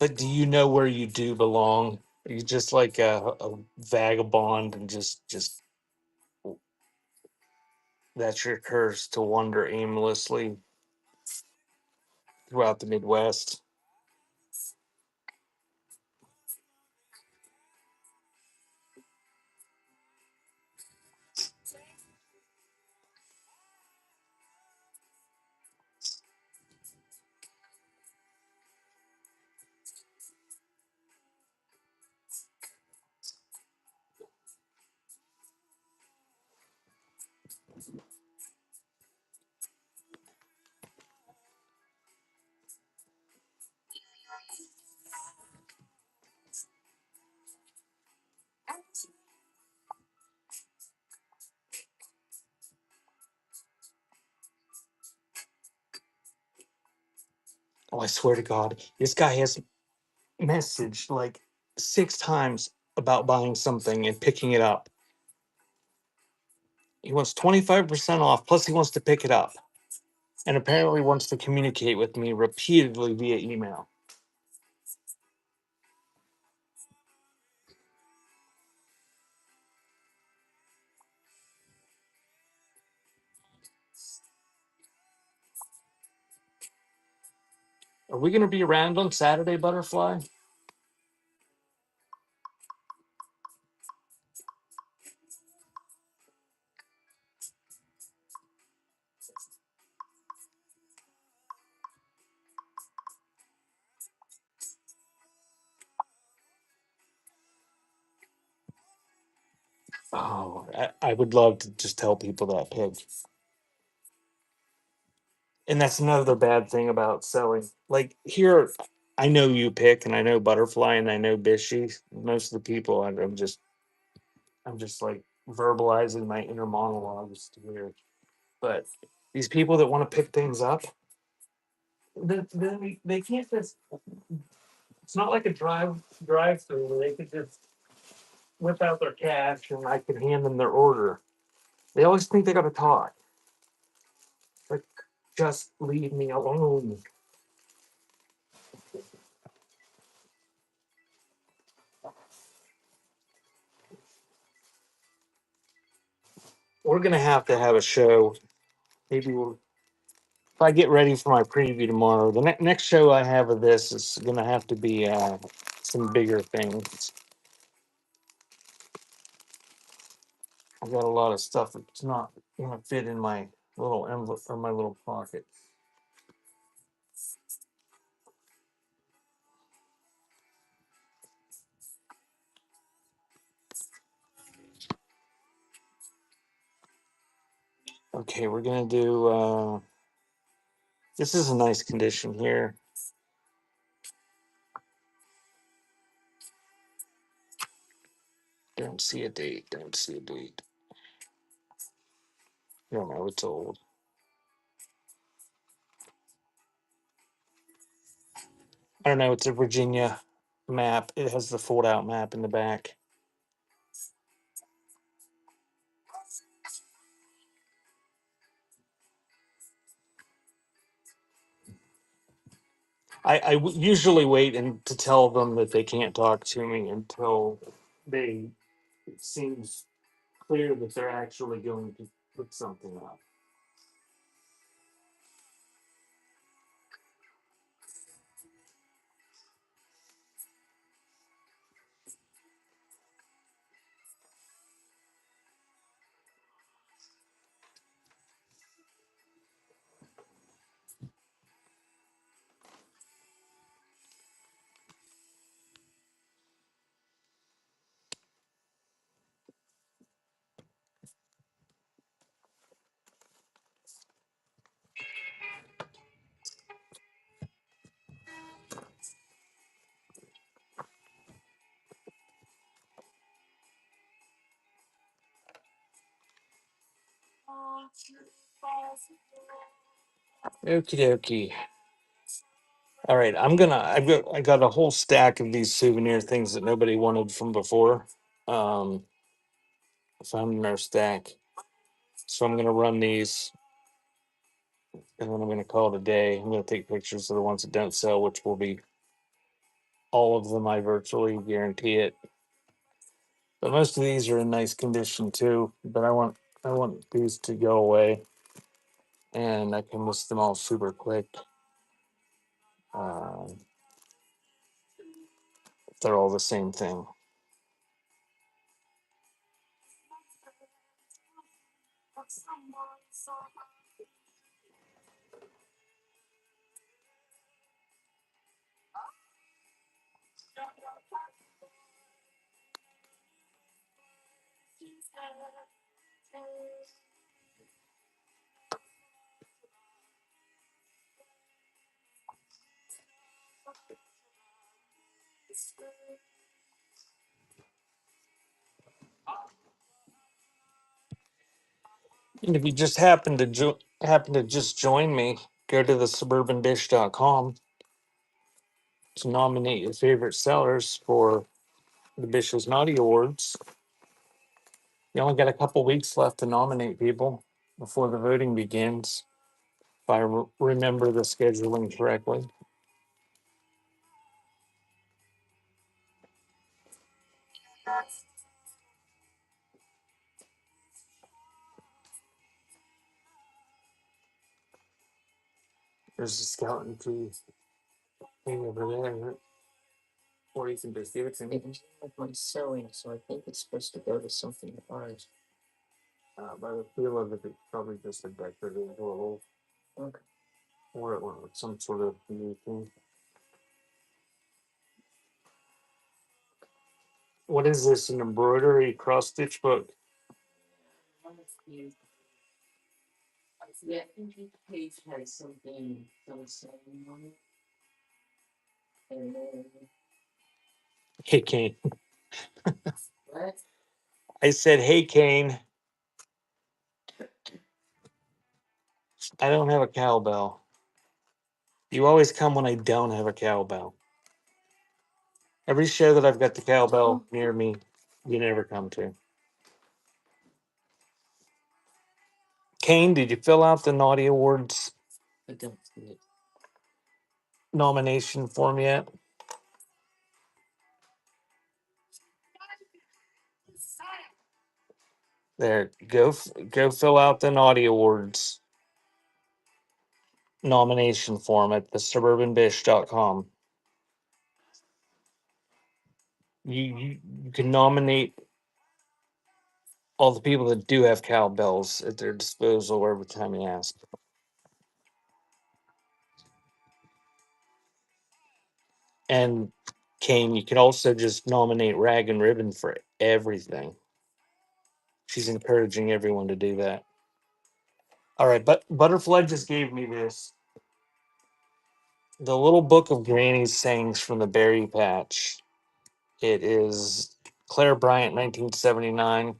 But do you know where you do belong? Are you just like a vagabond and just that's your curse to wander aimlessly throughout the Midwest? Oh, I swear to God, this guy has messaged like 6 times about buying something and picking it up. He wants 25% off, plus he wants to pick it up. And apparently wants to communicate with me repeatedly via email. Are we going to be around on Saturday, Butterfly? Oh, I would love to just tell people that pig. And that's another bad thing about selling. Like here, I know you pick, and I know Butterfly, and I know Bishy. Most of the people, I'm just like verbalizing my inner monologues to hear. But these people that want to pick things up, they can't just. It's not like a drive through where they could just whip out their cash and I could hand them their order. They always think they got to talk. Like, just leave me alone. We're gonna have to have a show. Maybe we'll. If I get ready for my preview tomorrow, the next show I have of this is gonna have to be some bigger things. I've got a lot of stuff that's not gonna fit in my little envelope or my little pocket. Okay, we're gonna do. This is a nice condition here. Don't see a date. Don't see a date. I don't know. It's old. I don't know. It's a Virginia map. It has the fold out map in the back. Usually wait and to tell them that they can't talk to me until they it seems clear that they're actually going to put something up. Okie dokie. All right, I got a whole stack of these souvenir things that nobody wanted from before. Um, found in our stack, so I'm gonna run these, and then I'm gonna call it a day. I'm gonna take pictures of the ones that don't sell, which will be all of them. I virtually guarantee it. But most of these are in nice condition too. But I want these to go away, and I can list them all super quick. Um, they're all the same thing. And if you just happen to just join me, go to the suburbandish.com. to nominate your favorite sellers for the Bishop's Naughty Awards. You only got a couple weeks left to nominate people before the voting begins, if I remember the scheduling correctly. There's a skeleton key thing over there. Or you can just give it to me. It's like my sewing, so I think it's supposed to go to something of ours. By the feel of it, it's probably just a decorative little, Okay. or it went with some sort of new thing. What is this? An embroidery cross stitch book? Yeah, I think each page has something, some saying on it. And then, Hey, Kane. what? I said, hey, Kane. I don't have a cowbell. You always come when I don't have a cowbell. Every show that I've got the cowbell near me, you never come to. Kane, did you fill out the Naughty Awards I don't see it. nomination form yet? There, go fill out the Naughty Awards nomination form at thesuburbanbish.com. You can nominate all the people that do have cowbells at their disposal every time you ask. And Kane, you can also just nominate Rag and Ribbon for everything. She's encouraging everyone to do that. All right, but Butterfly just gave me this. The little book of Granny's sayings from the Berry Patch. It is Claire Bryant, 1979.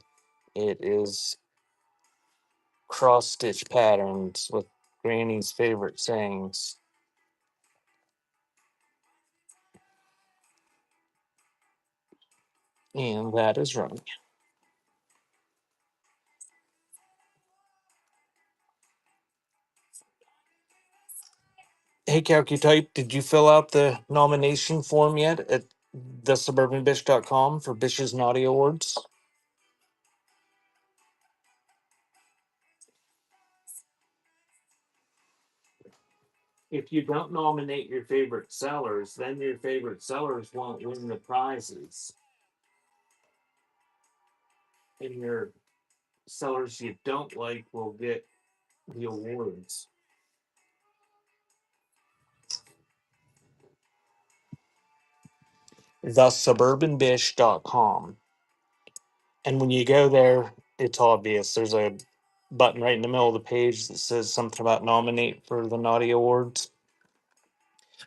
It is cross stitch patterns with Granny's favorite sayings. And that is running. Hey, CalcuType, did you fill out the nomination form yet at thesuburbanbish.com for Bish's Naughty Awards? If you don't nominate your favorite sellers, then your favorite sellers won't win the prizes. And your sellers you don't like will get the awards. Thesuburbanbish.com. And when you go there, it's obvious. There's a button right in the middle of the page that says something about nominate for the Naughty Awards.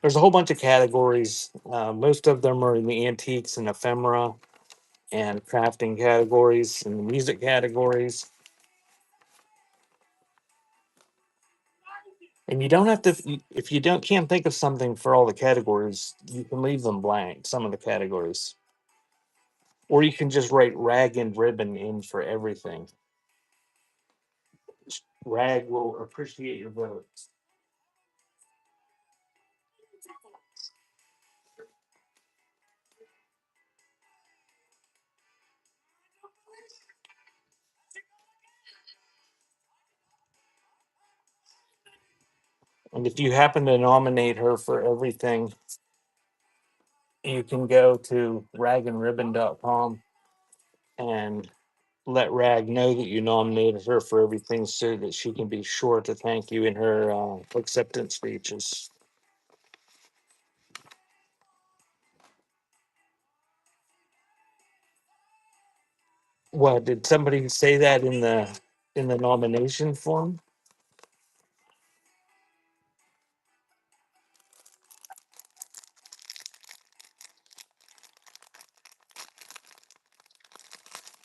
There's a whole bunch of categories. Most of them are in the antiques and ephemera and crafting categories and the music categories. And you don't have to, if you don't can't think of something for all the categories, you can leave them blank, some of the categories. Or you can just write rag and ribbon in for everything. Rag will appreciate your votes. And if you happen to nominate her for everything, you can go to ragandribbon.com and let Rag know that you nominated her for everything so that she can be sure to thank you in her acceptance speeches. What did somebody say that in the nomination form?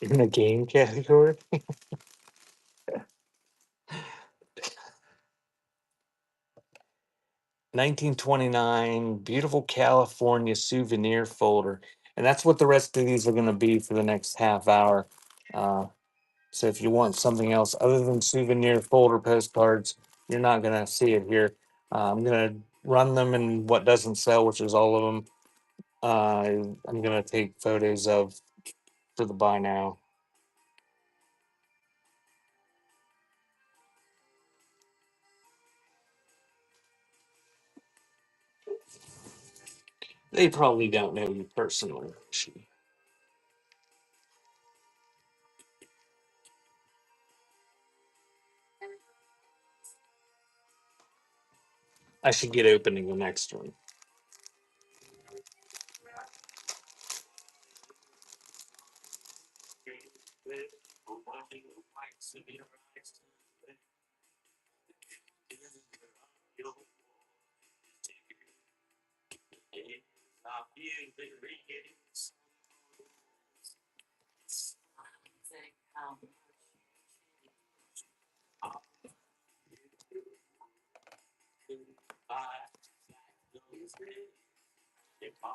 In the game category? 1929 beautiful California souvenir folder. And that's what the rest of these are going to be for the next half hour. Uh, so if you want something else other than souvenir folder postcards, you're not going to see it here. I'm going to run them in what doesn't sell, which is all of them. I'm going to take photos of for the buy now. They probably don't know you personally. I should get opening the next one.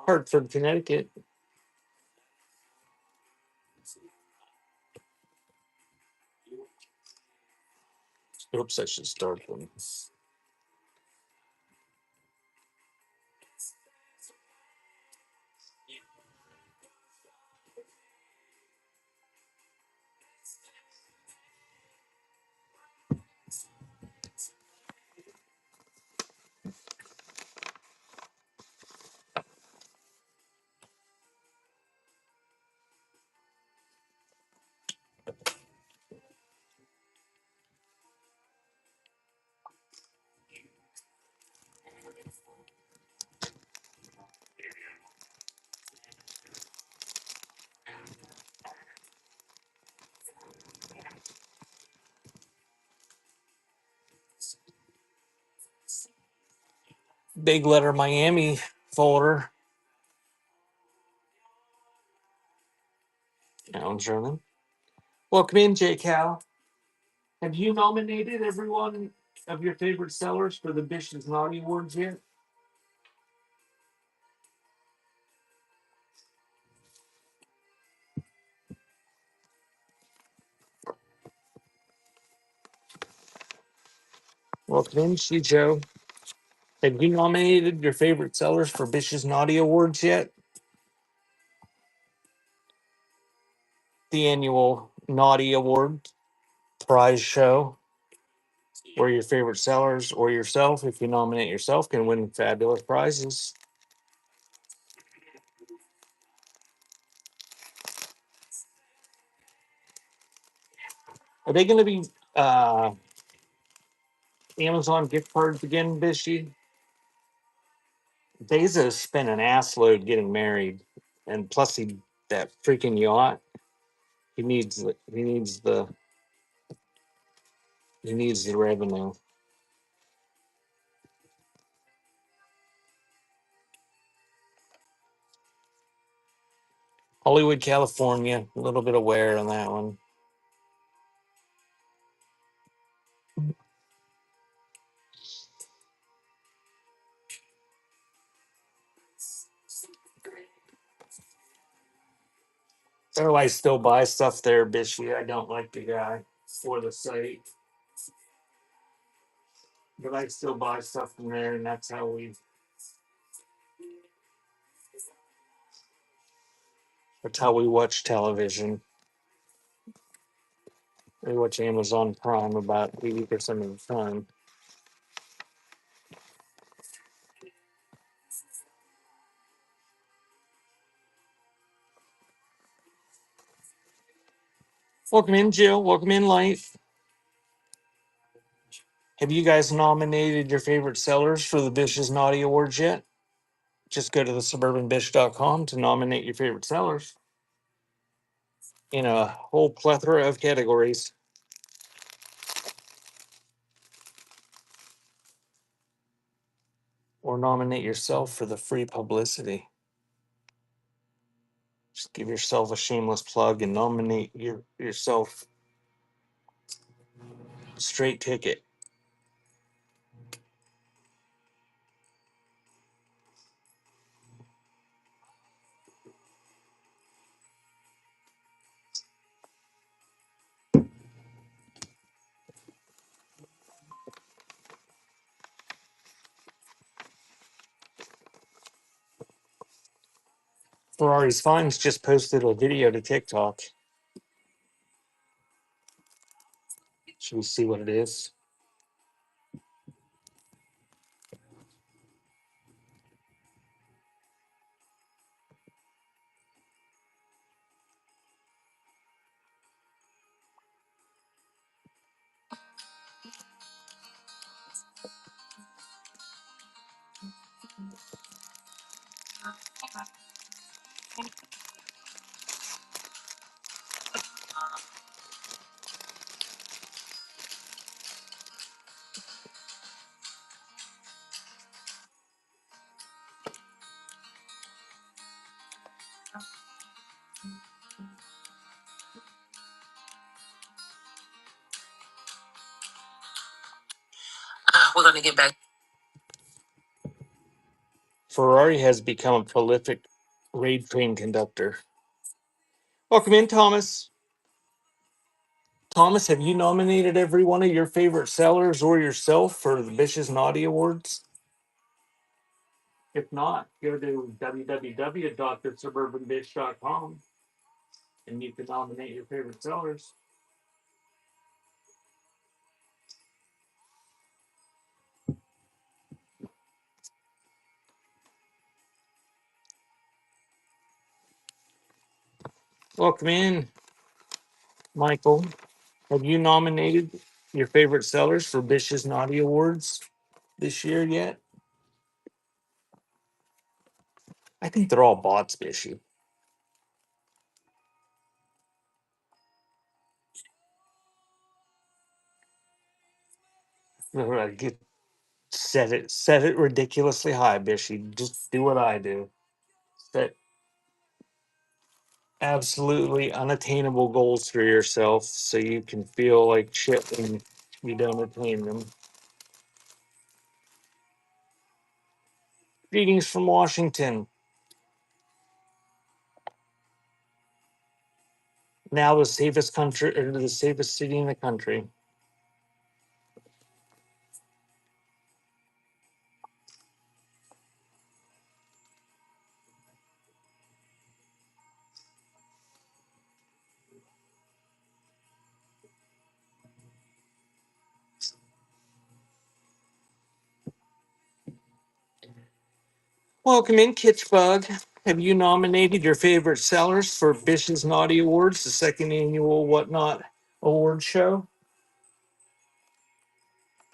Hartford, Connecticut. Oops, I should start them. Big letter Miami folder. Alan Sherman. Welcome in, J. Cal. Have you nominated every one of your favorite sellers for the Bishop's Naughty Awards yet? Welcome in, She Joe. Have you nominated your favorite sellers for Bishop's Naughty Awards yet? The annual Naughty Award prize show, where your favorite sellers or yourself, if you nominate yourself, can win fabulous prizes. Are they going to be Amazon gift cards again, Bishy? Bezos spent an ass load getting married, and plus that freaking yacht. He needs the revenue. Hollywood, California, a little bit of wear on that one. So I still buy stuff there, Bishy. I don't like the guy for the site, but I still buy stuff from there, and that's how we watch television. We watch Amazon Prime about 80% of the time. Welcome in, Jill. Welcome in, Life. Have you guys nominated your favorite sellers for the Bish's Naughty Awards yet? Just go to the suburbanbish.com to nominate your favorite sellers in a whole plethora of categories. Or nominate yourself for the free publicity. Just give yourself a shameless plug and nominate yourself straight ticket. Ferrari's Finds just posted a video to TikTok. Should we see what it is? We're going to get back. Ferrari has become a prolific raid train conductor. Welcome in, Thomas. Thomas, have you nominated every one of your favorite sellers or yourself for the Bish's Naughty Awards? If not, go to www.thesuburbanbish.com and you can nominate your favorite sellers. Welcome in, Michael. Have you nominated your favorite sellers for Bish's Naughty Awards this year yet? I think they're all bots, Bishy. Get set it ridiculously high, Bishy. Just do what I do. Set absolutely unattainable goals for yourself so you can feel like shit when you don't attain them. Greetings from Washington. Now the safest country or the safest city in the country. Welcome in, Kitchbug. Have you nominated your favorite sellers for Bish's Naughty Awards, the second annual Whatnot award show?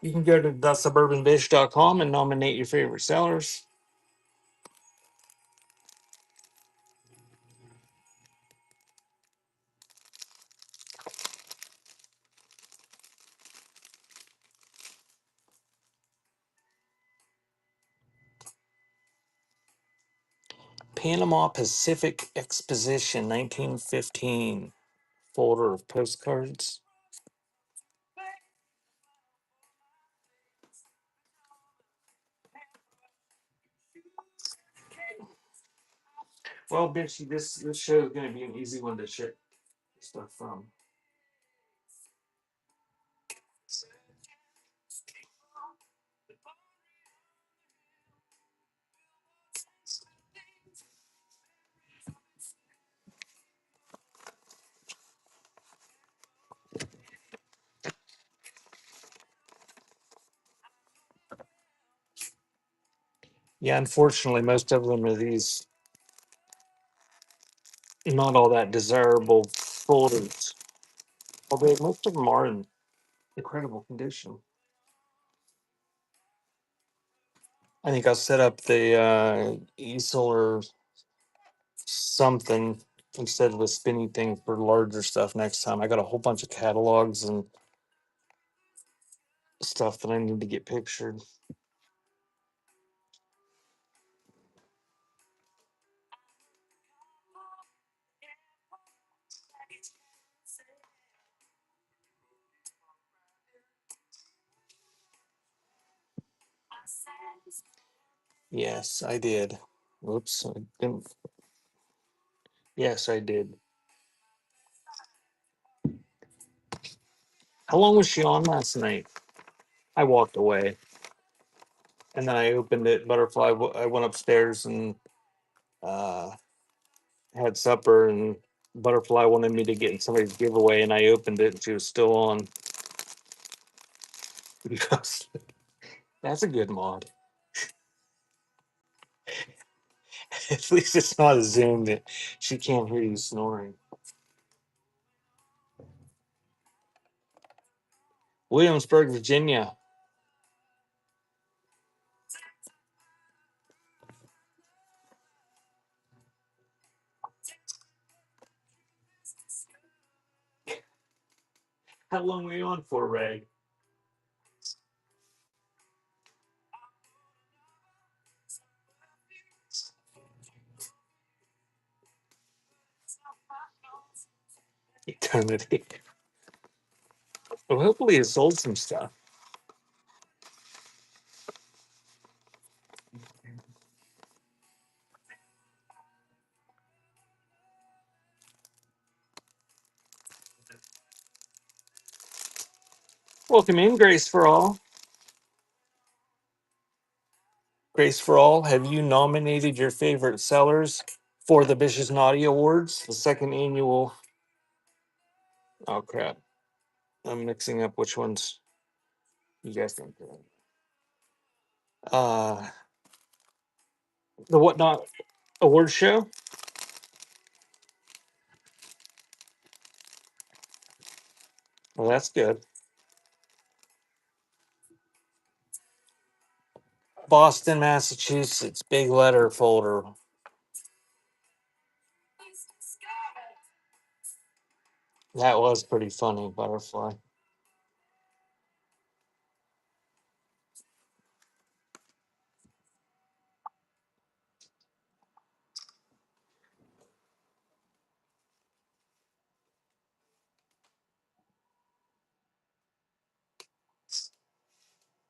You can go to thesuburbanbish.com and nominate your favorite sellers. Panama Pacific Exposition 1915 folder of postcards. Well, Bitchy, this show is going to be an easy one to ship stuff from. Yeah, unfortunately, most of them are these not all that desirable folders. Although most of them are in incredible condition. I think I'll set up the easel or something instead of a spinny thing for larger stuff next time. I got a whole bunch of catalogs and stuff that I need to get pictured. Yes, I did. Whoops, I didn't. Yes, I did. How long was she on last night? I walked away, and then I opened it. Butterfly. I went upstairs and uh, had supper, and Butterfly wanted me to get in somebody's giveaway, and I opened it, and she was still on. That's a good mod. At least it's not a Zoom that she can't hear you snoring. Williamsburg, Virginia. How long were you on for, Ray? Eternity. Well, hopefully it sold some stuff. Welcome in, Grace for All. Grace for All, have you nominated your favorite sellers for the Vicious Naughty Awards, the second annual? Oh crap! I'm mixing up which ones you guys think. Uh, the Whatnot Award Show. Well, that's good. Boston, Massachusetts, big letter folder. That was pretty funny, Butterfly.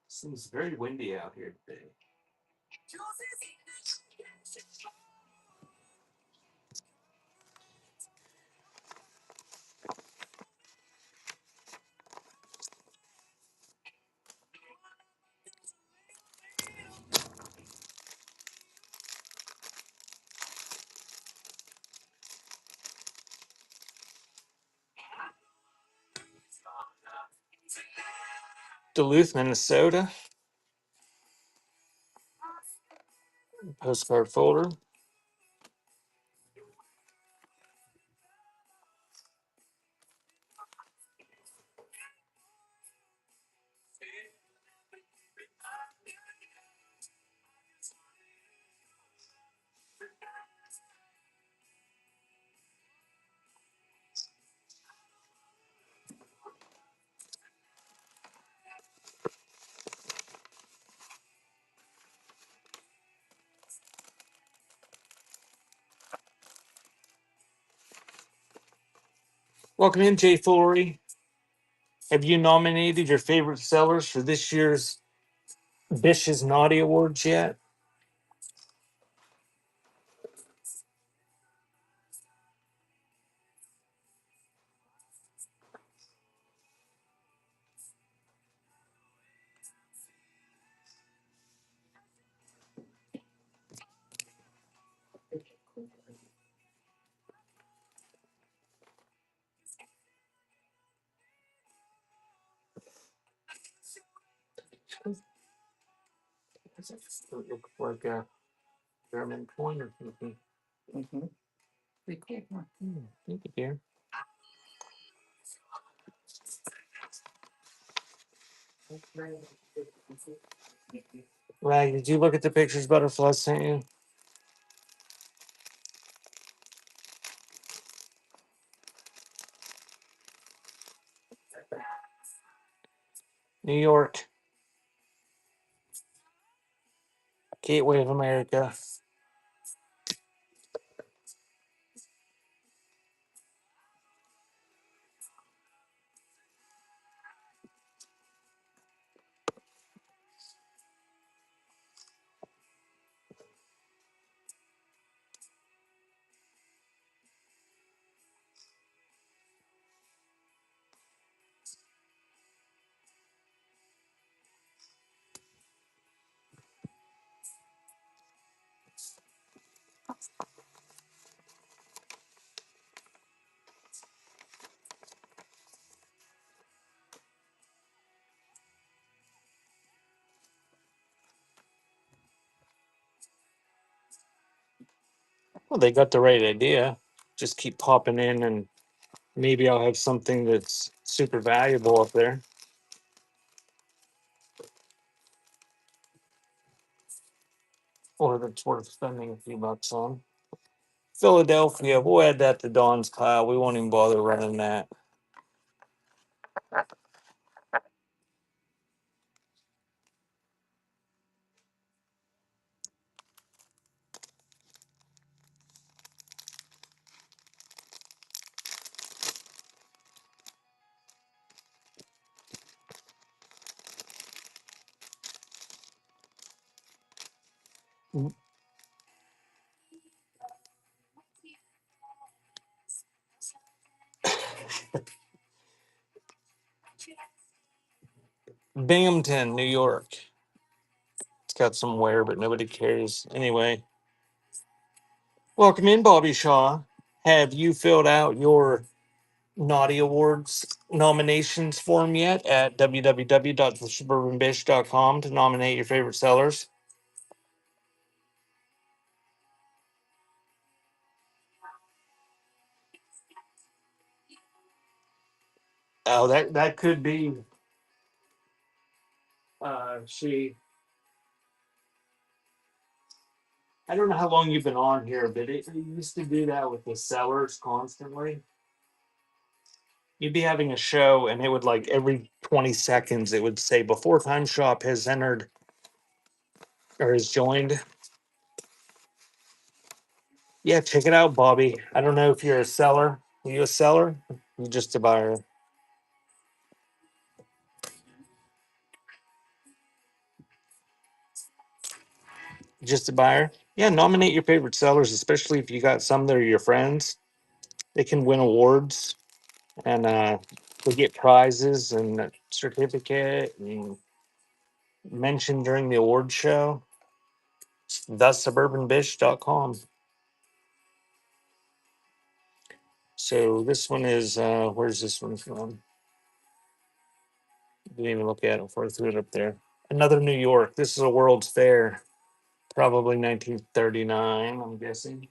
Seems very windy out here today. Duluth, Minnesota. Postcard folder. Welcome in, Jay Foolery. Have you nominated your favorite sellers for this year's Vicious Naughty Awards yet? It looks like a German coin or something. Mm-hmm. Pretty cool. Thank you, dear. Rag, did you look at the pictures Butterfly sent you? New York, Gateway of America. Well, they got the right idea. Just keep popping in, and maybe I'll have something that's super valuable up there, or that's worth spending a few bucks on. Philadelphia, we'll add that to Dawn's pile. We won't even bother running that. Binghamton, New York. It's got some wear, but nobody cares. Anyway, welcome in, Bobby Shaw. Have you filled out your Naughty Awards nominations form yet at www.thesuburbanbish.com to nominate your favorite sellers? Oh, that could be. She. I don't know how long you've been on here, but it used to do that with the sellers constantly. You'd be having a show, and it would like every 20 seconds it would say before Time Shop has entered or has joined. Yeah, check it out, Bobby. I don't know if you're a seller. Are you a seller? You just a buyer. Just a buyer. Yeah, nominate your favorite sellers, especially if you got some that are your friends. They can win awards and they get prizes and a certificate and mentioned during the award show. TheSuburbanBish.com. So this one is where's this one from? Didn't even look at it before I threw it up there. Another New York. This is a World's Fair, probably 1939. I'm guessing.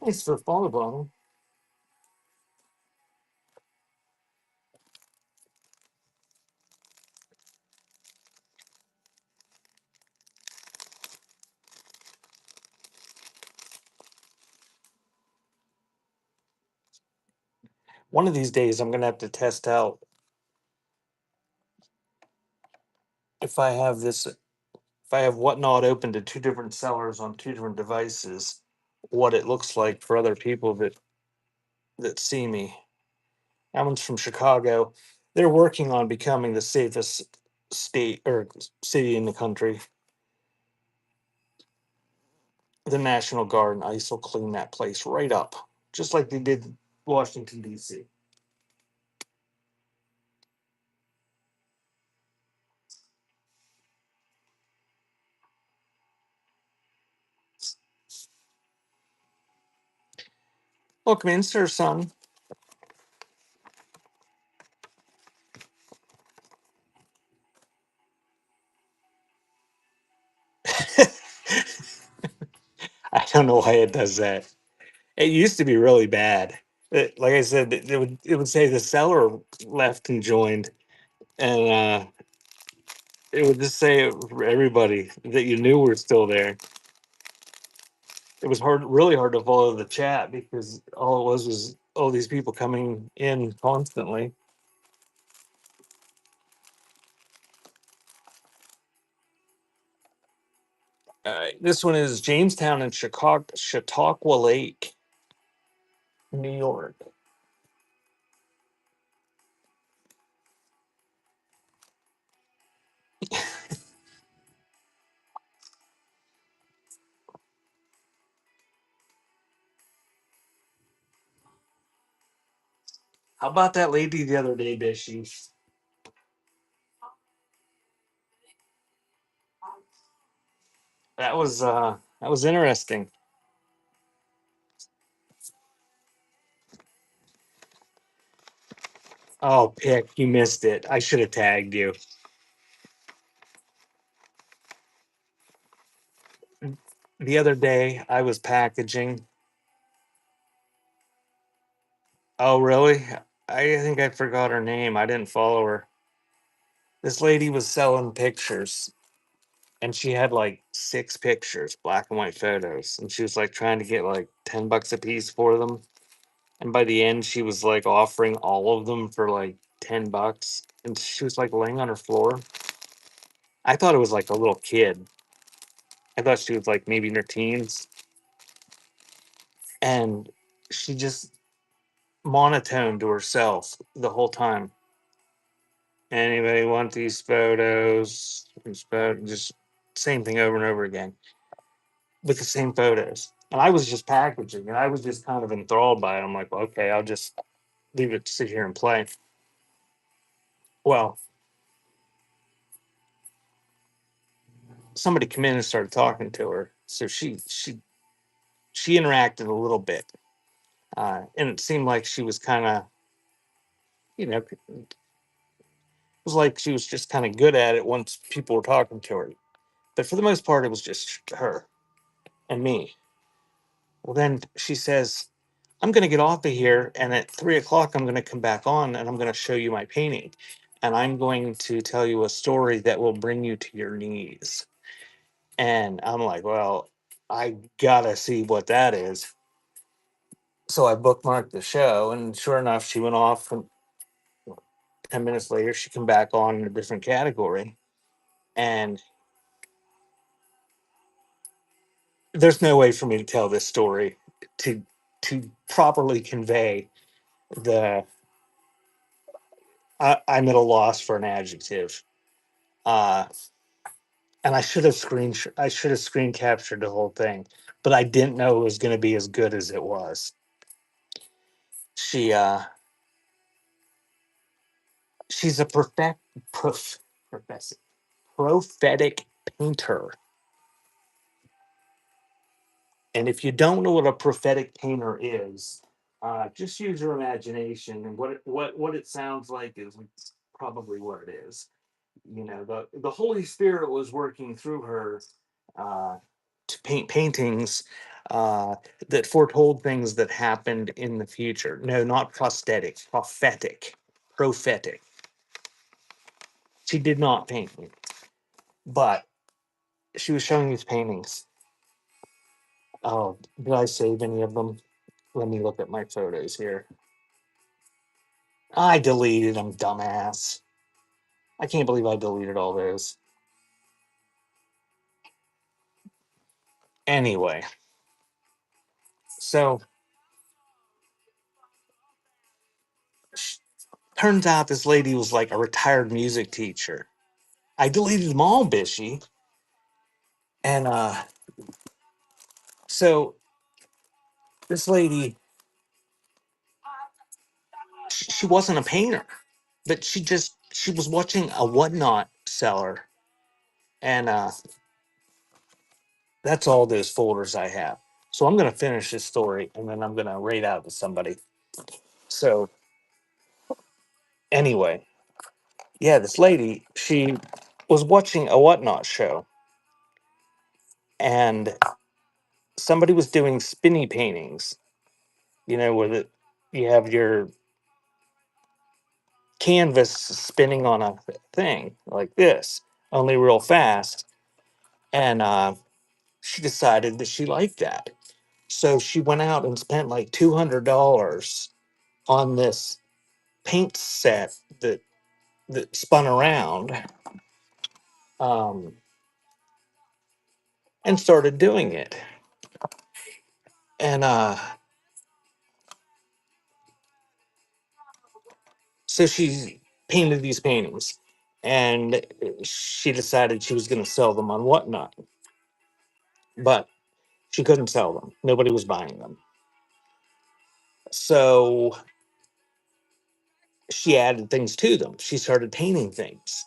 Thanks for the follow, bottle. One of these days, I'm gonna have to test out if I have this. If I have Whatnot open to two different sellers on two different devices, what it looks like for other people that see me. That one's from Chicago. They're working on becoming the safest state or city in the country. The National Guard and ICE will clean that place right up, just like they did Washington, D.C. Welcome in, sir, son. I don't know why it does that. It used to be really bad. Like I said, it would say the seller left and joined, and it would just say for everybody that you knew were still there. It was really hard to follow the chat because all it was all these people coming in constantly. This one is Jamestown and Chicago, Chautauqua Lake, New York. How about that lady the other day, Bishy? That was interesting. Oh, pick, you missed it. I should have tagged you. The other day I was packaging. Oh, really? I think I forgot her name. I didn't follow her. This lady was selling pictures and she had like 6 pictures, black and white photos, and she was like trying to get like $10 a piece for them. And by the end, she was like offering all of them for like $10, and she was like laying on her floor. I thought it was like a little kid. I thought she was like maybe in her teens, and she just monotone to herself the whole time. Anybody want these photos? Just same thing over and over again with the same photos. And I was just packaging, and I was just kind of enthralled by it. I'm like, well, okay, I'll just leave it to sit here and play. Well, somebody come in and started talking to her, so she interacted a little bit, and it seemed like she was kind of, it was like she was just kind of good at it once people were talking to her. But for the most part, it was just her and me. Well, then she says, I'm going to get off of here. And at 3 o'clock, I'm going to come back on and I'm going to show you my painting. And I'm going to tell you a story that will bring you to your knees. And I'm like, well, I got to see what that is. So I bookmarked the show. And sure enough, she went off. And 10 minutes later, she came back on in a different category. And there's no way for me to tell this story to to properly convey the I'm at a loss for an adjective. Uh, and I should have screen captured the whole thing, but I didn't know it was going to be as good as it was. She she's a prof, profess, prophetic painter, and if you don't know what a prophetic painter is, just use your imagination, and what it sounds like is probably what it is. The Holy Spirit was working through her, uh, to paint paintings, uh, that foretold things that happened in the future. No, not prosthetic, prophetic. She did not paint me, but she was showing these paintings. Oh, did I save any of them? Let me look at my photos here. I deleted them, dumbass. I can't believe I deleted all those. Anyway, so turns out this lady was like a retired music teacher. I deleted them all, Bishy. And so this lady, she wasn't a painter, but she was watching a whatnot seller, and that's all those folders I have. So I'm gonna finish this story, and then I'm gonna rate out to somebody. So anyway, yeah, this lady, she was watching a whatnot show, and somebody was doing spinny paintings. Where you have your canvas spinning on a thing like this, only real fast. And she decided that she liked that. So she went out and spent like $200 on this paint set that spun around, um, and started doing it. And so she painted these paintings, and she decided she was going to sell them on Whatnot, but she couldn't sell them. Nobody was buying them. So she added things to them. She started painting things.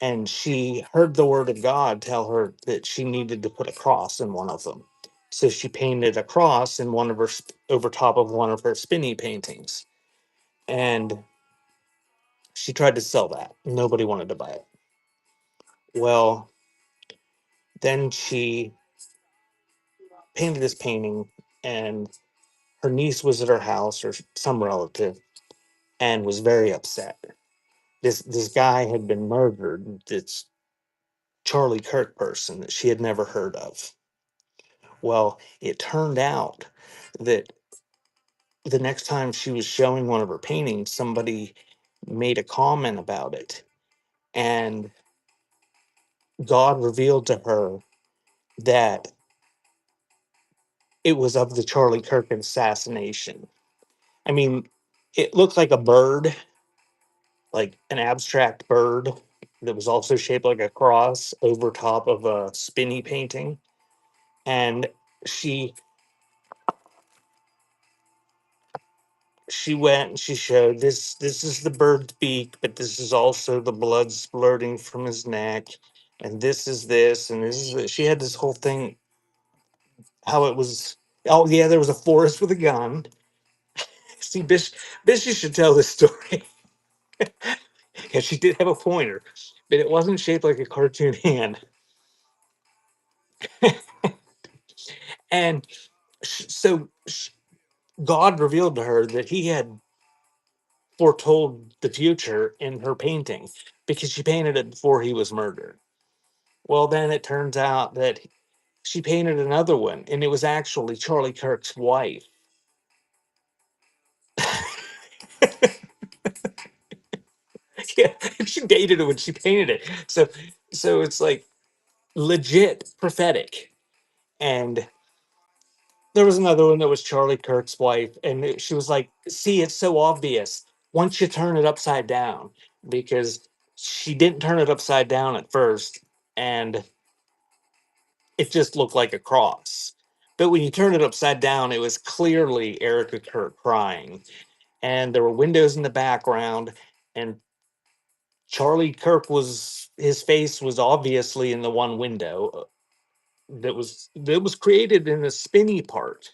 and she heard the word of God tell her that she needed to put a cross in one of them. So she painted a cross in one of her over top of one of her spinny paintings, and she tried to sell that. Nobody wanted to buy it. Well, then she painted this painting, and her niece was at her house or some relative and was very upset. This guy had been murdered. This Charlie Kirk person that she had never heard of. Well, it turned out that the next time she was showing one of her paintings, somebody made a comment about it, and God revealed to her that it was of the Charlie Kirk assassination. I mean, it looked like a bird, like an abstract bird that was also shaped like a cross over top of a spinny painting. And she she went and she showed this is the bird's beak, but this is also the blood splurting from his neck, and this and this is it. She had this whole thing how it was. Oh yeah, there was a forest with a gun. See, Bish, you should tell this story. Yeah, she did have a pointer, but it wasn't shaped like a cartoon hand. And God revealed to her that He had foretold the future in her painting because she painted it before he was murdered. Well, then it turns out that she painted another one, and it was actually Charlie Kirk's wife. Yeah, she dated her when she painted it. So it's like legit prophetic. And there was another one that was Charlie Kirk's wife, and she was like, "See, it's so obvious once you turn it upside down," because she didn't turn it upside down at first, and it just looked like a cross. But when you turn it upside down, it was clearly Erica Kirk crying, and there were windows in the background, and Charlie Kirk was his face was obviously in the one window that was created in the spinny part,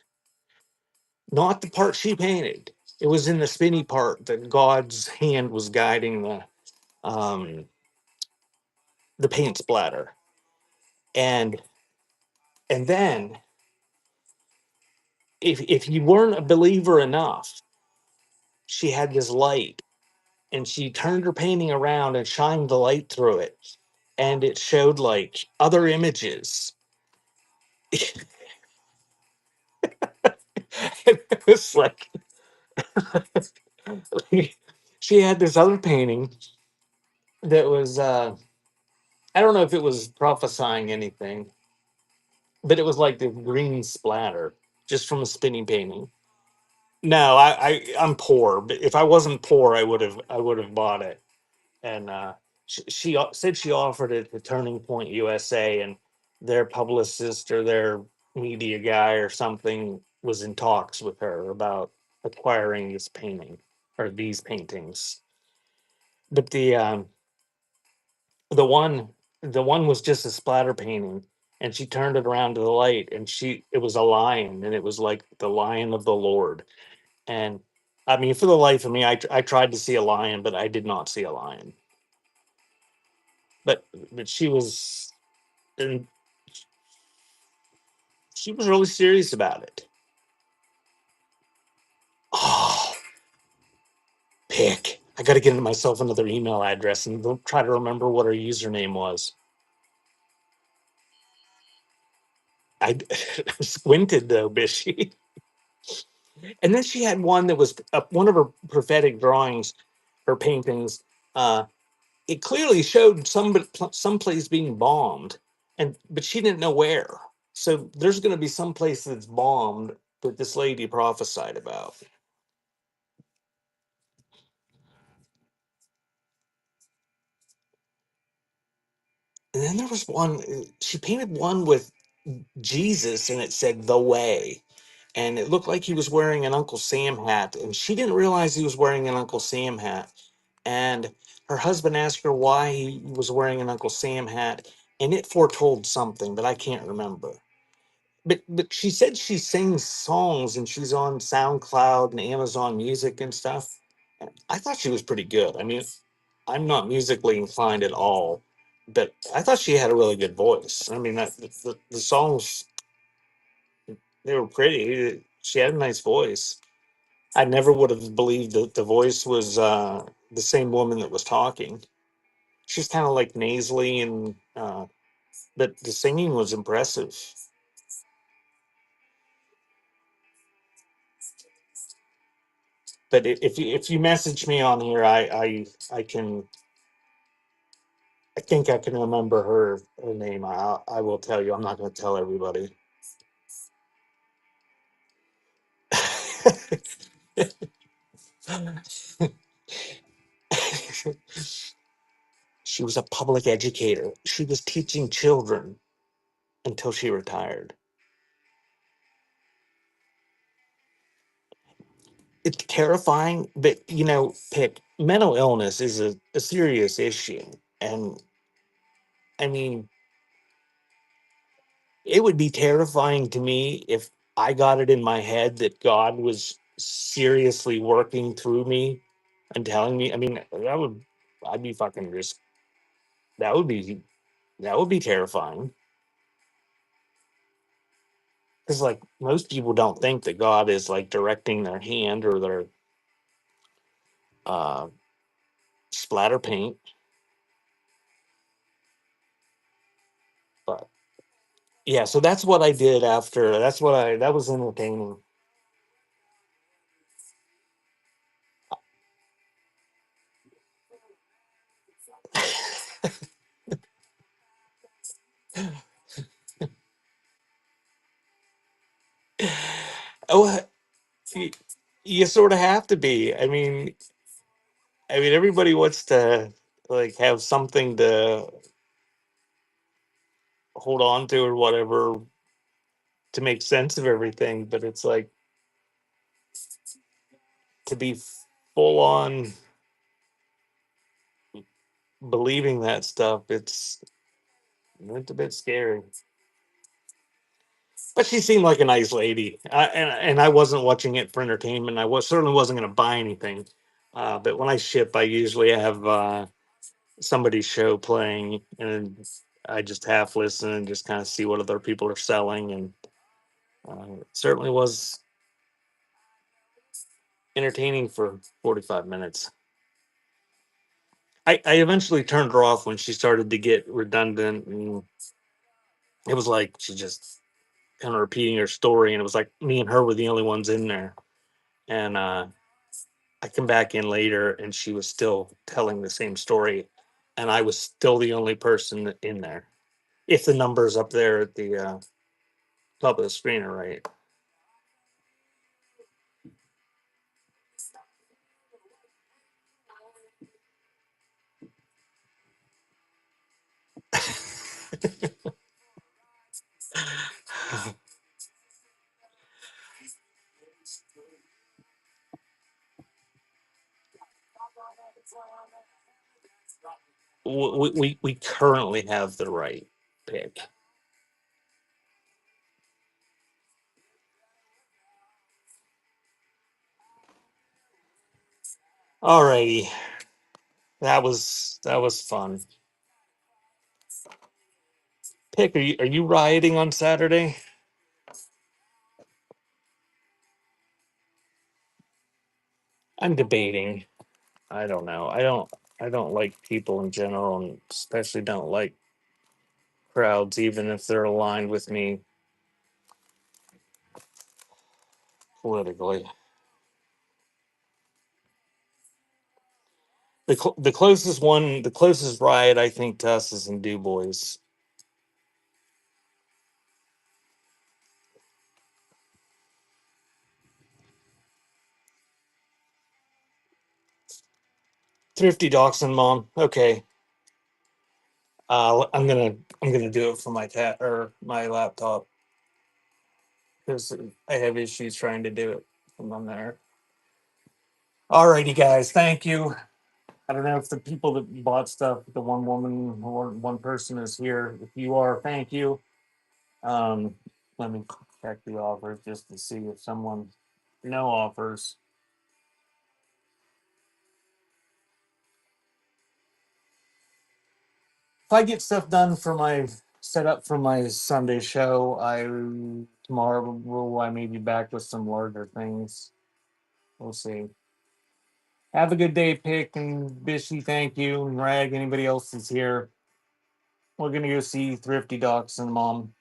not the part she painted. It was in the spinny part that God's hand was guiding um, the paint splatter, and then if you weren't a believer enough, she had this light, and she turned her painting around and shined the light through it, and it showed like other images. It was like she had this other painting that was I don't know if it was prophesying anything, but it was like the green splatter just from a spinning painting. No, I'm poor, but if I wasn't poor, I would have bought it. And she said she offered it to Turning Point USA, and their publicist or their media guy or something was in talks with her about acquiring this painting or these paintings. But the one the one was just a splatter painting, and she turned it around to the light, and she it was a lion, and it was like the lion of the Lord. And I mean, for the life of me, I tried to see a lion, but I did not see a lion. But she was, and she was really serious about it. Oh, pick. I got to get myself another email address and try to remember what her username was. I squinted though, Bishy. And then she had one that was one of her prophetic drawings, her paintings. Uh, it clearly showed some place being bombed, and but she didn't know where. So there's going to be some place that's bombed that this lady prophesied about. And then there was one, she painted one with Jesus and it said the way. And it looked like he was wearing an Uncle Sam hat. And she didn't realize he was wearing an Uncle Sam hat. And her husband asked her why he was wearing an Uncle Sam hat, and it foretold something that I can't remember. But she said she sings songs and she's on SoundCloud and Amazon Music and stuff. And I thought she was pretty good. I mean, I'm not musically inclined at all, but I thought she had a really good voice. I mean, the songs, they were pretty. She had a nice voice. I never would have believed that the voice was the same woman that was talking. She's kind of like nasally and but the singing was impressive. But if you message me on here, I can, I think I can remember her name. I will tell you. I'm not going to tell everybody. She was a public educator. She was teaching children until she retired. It's terrifying, but pick mental illness is a serious issue. And I mean, it would be terrifying to me if I got it in my head that God was seriously working through me and telling me. I mean, I'd be fucking just, that would be, that would be terrifying. Because, like, most people don't think that God is like directing their hand or their uh, splatter paint. But yeah, so that's what I did after. That was entertaining. Oh, you, you sort of have to be. I mean, everybody wants to like have something to hold on to or whatever to make sense of everything, but it's like to be full on believing that stuff. It's a bit scary. But she seemed like a nice lady, and I wasn't watching it for entertainment. I was certainly wasn't going to buy anything. But when I ship, I usually have somebody's show playing, and I just half listen and just kind of see what other people are selling, and it certainly was entertaining for 45 minutes. I eventually turned her off when she started to get redundant, and it was like she just kind of repeating her story, and it was like me and her were the only ones in there. And I come back in later, and she was still telling the same story, and I was still the only person in there. If the numbers up there at the top of the screen are right. We currently have the right pick. Alrighty, that was fun. Pick, are you rioting on Saturday? I'm debating. I don't know. I don't like people in general, and especially don't like crowds, even if they're aligned with me politically. The closest one, the closest riot I think to us is in Du Bois. Thrifty Dachshund Mom. Okay. I'm gonna do it for my cat or my laptop because I have issues trying to do it from on there. Alrighty, guys. Thank you. I don't know if the people that bought stuff, the one woman or one person is here. If you are, thank you. Um, Let me check the offers just to see if someone no offers. If I get stuff done for my setup for my Sunday show, I tomorrow will I may be back with some larger things. We'll see. Have a good day, Pick and Bishy. Thank you, and Rag. Anybody else is here? We're gonna go see Thrifty Docs and Mom.